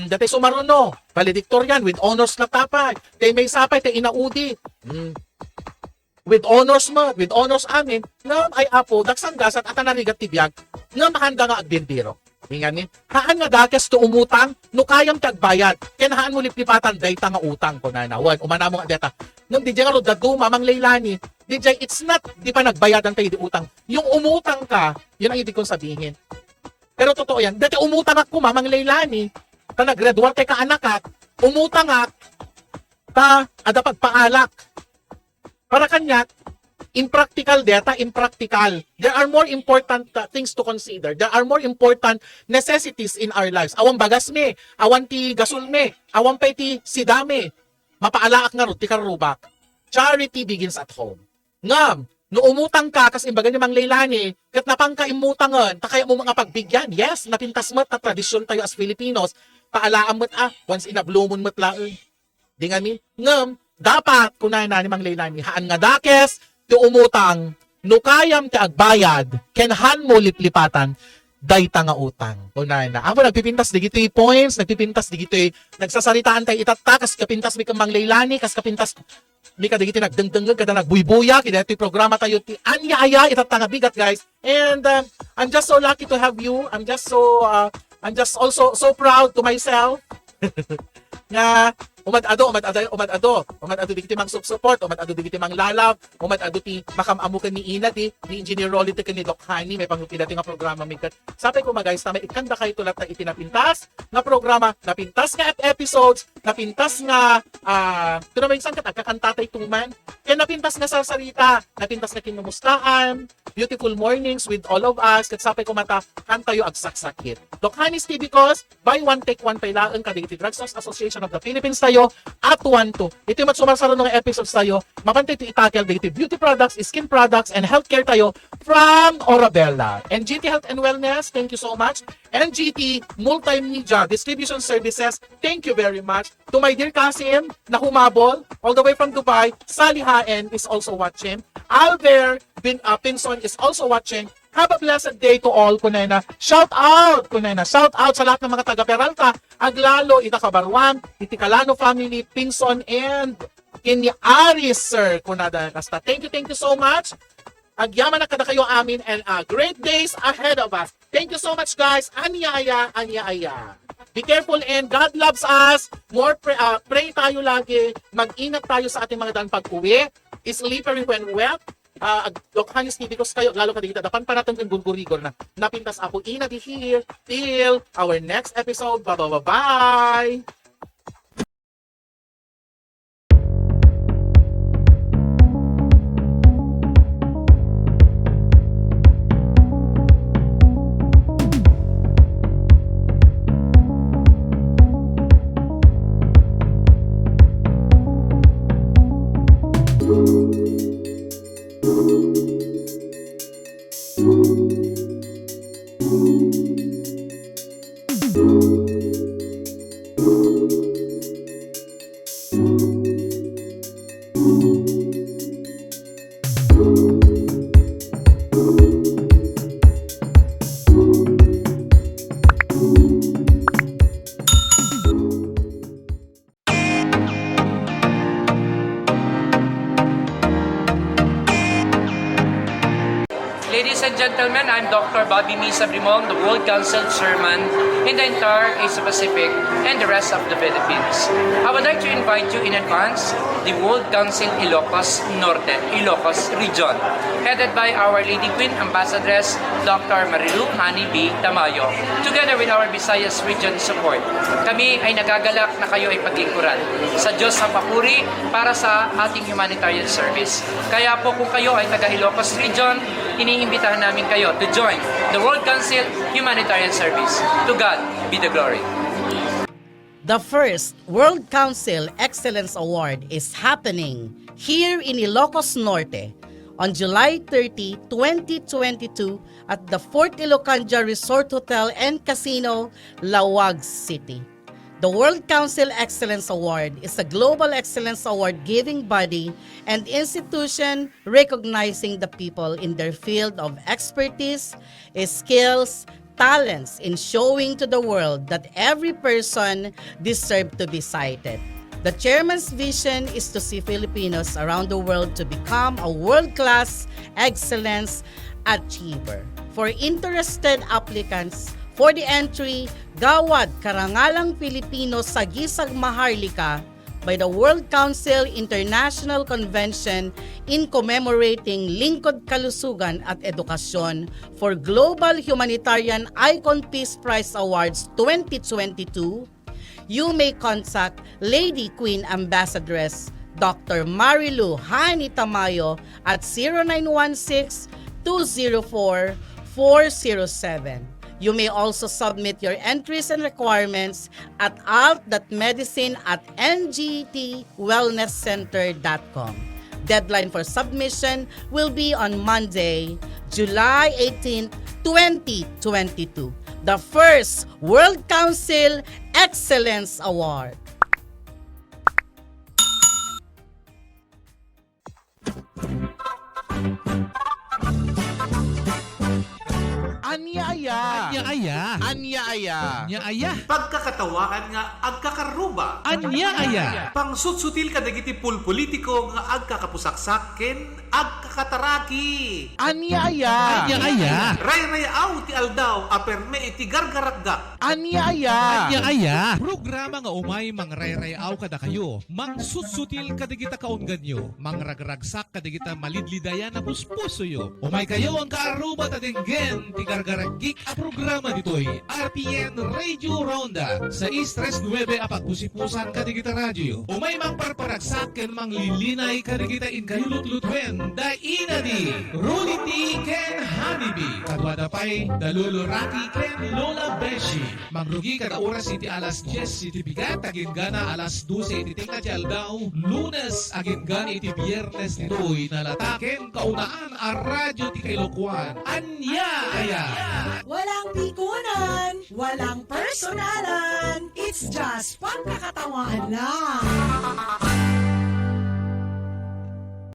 Dati sumaruno, valedictorian with honors na tapay. Tay may sapay tay inaudi. With honors amin, nga ay Apo, daksanggasat at anarigat tibiyag, nga mahanda nga agbindiro. Ngayon, haan nga dakes to umutang, no kayang tagbayad, kinahaan mo liplipatan, day nga utang ko na nawan, umana mo nga deta. Nung di nga ro, daduma, Mang Leilani, DJ, it's not, di pa nagbayadan tayo di utang. Yung umutang ka, yun ang ibig kong sabihin. Pero totoo yan, dati umutang ako, Mang Leilani, ta nag-graduate kay kaanak umutang ta, ada pagpaalak. Para kanya, impractical. There are more important things to consider. There are more important necessities in our lives. Awan bagas me, awan ti gasol me, awan pa ti sidame. Mapaalaak nga ro, ti karubak. Charity begins at home. Ngam, no umutang ka, kas imbaga ni Mang Leilani, kat napang kaimutangan, takaya mo mga pagbigyan. Yes, napintas mo't na tradisyon tayo as Filipinos. Paalaan mo't once in a blue moon mo't laeng. Di nga mi, ngam, dapat kunay na ni Mang Leilani, haan nga dakes, ti umutang, no kayam ti agbayad, kenhan mo liplipatan, dayta nga utang. Kunay na. Ako nagpipintas digito yung points, nagpipintas digito yung nagsasaritaan tayo itata, kas kapintas mi kang Mang Leilani, kas kapintas mi ka digito nagdengdengag, kada nagbuybuya, kaya ito yung programa tayo, ti ANIA, itata nga bigat guys. And I'm just so lucky to have you. I'm just also so proud to myself. Nga umadado digiti mang support, umadado digiti mang lalab, umadado ti makamamukan ni Ina ni Engineer Rolly ti ni Doc Hani, may pangupila ti nga programa may kat. Sabi ko guys, na may ikanda kayo tulat na itinapintas nga programa, napintas nga episodes, napintas nga tunamaysan kat agkakantatay tuman, kaya napintas nga sarita, napintas nga kinumustaan, beautiful mornings with all of us, kat sabi ko mata, kantayo agsaksakit. Doc Hani's TV Cos, buy one take one pailaan Kadagiti Drug Stores Association of the Philippines tayo, at 1-2. Ito yung matsumarsaro ng episodes tayo, mapantay ito itakel digiti beauty products, skin products, and healthcare tayo from Orabella. And GT Health and Wellness, thank you so much. And GT Multimedia Distribution Services, thank you very much. To my dear cousin na humabol all the way from Dubai, Sally Haen is also watching. Albert Pinson is also watching. Have a blessed day to all, kunena. Shout out, kunena. Shout out sa lahat ng mga taga Peralta, Aglalo, Itakabarwan, Itikalano family, Pinson, and Kini Aris, sir, kunada kasta. Thank you so much. Agyaman na kada kayo amin and great days ahead of us. Thank you so much, guys. ANIA, AYAAAAAA. Be careful and God loves us. More pray tayo lagi. Mag-ingat tayo sa ating mga daan pag-uwi. Slippery when wet. Doc Hani's TV Cos kayo, lalo ka dito. Dapan pa natin yung gurgurigor na napintas ako. Ina di here. Till our next episode. Bye-bye. Ladies and gentlemen, I'm Dr. Bobby Misa Brimong, the World Council Chairman in the entire Asia Pacific and the rest of the Philippines. I would like to invite you in advance the World Council Ilocos Norte, Ilocos Region, headed by Our Lady Queen Ambassadress Dr. Marilu Hani B. Tamayo, together with our Visayas Region support. Kami ay nagagalak na kayo ay paglingkuran sa Diyos ang papuri para sa ating humanitarian service. Kaya po kung kayo ay taga Ilocos Region, iniimbitahan namin kayo to join the World Council Humanitarian Service. To God be the glory. The first World Council Excellence Award is happening here in Ilocos Norte on July 30, 2022 at the Fort Ilocanja Resort Hotel and Casino, Lawag City. The World Council Excellence Award is a global excellence award-giving body and institution recognizing the people in their field of expertise, skills, talents in showing to the world that every person deserves to be cited. The chairman's vision is to see Filipinos around the world to become a world-class excellence achiever. For interested applicants, for the entry, Gawad Karangalang Pilipino sa Gisag Maharlika by the World Council International Convention in commemorating Lingkod Kalusugan at Edukasyon for Global Humanitarian Icon Peace Prize Awards 2022, you may contact Lady Queen Ambassadress Dr. Marilu Hani Tamayo at 0916-204-407. You may also submit your entries and requirements at alt.medicine@ngtwellnesscenter.com. Deadline for submission will be on Monday, July 18, 2022. The first World Council Excellence Award. Anya-aya. Anya-aya. Anya-aya. Anya-aya. Pagkakatawaan nga agkakaruba. Anya-aya. Pangsutsutil kadagiti pulpolitiko nga agkakapusaksaken agkakataraki. Anya-aya. Anya-aya. Ray-rayaw ti aldaw aperme iti gargaragga. Anya-aya. Anya-aya. Programa nga umay mangrayrayaw kada kayo. Mangsusutil kadigita kaunggan nyo. Mangragragsak kadigita malidlidayan na puspuso yo. Umay kayo ang kaaruba tatenggen ti gargaragik a programa ditoy RPN Radio Ronda sa Istres 9 apagpusipusan kadigita radyo. Umay mangparparagsak ken manglilinay kadigita in kayulutlutwen da inadi Ruliti ken Hanibi kadwada pay Dalulo Raki ken Lola Beshi. Mangrugi kada oras iti alas 10 iti bigat agin gana alas 12 iti tinga ti aldaw Lunes agin gana iti Biyernes nitoy nalataken kaunaan a radyo ti Kailokuan. Anya-aya. Walang pikunan, walang personalan. It's just pagkakatawahan lang.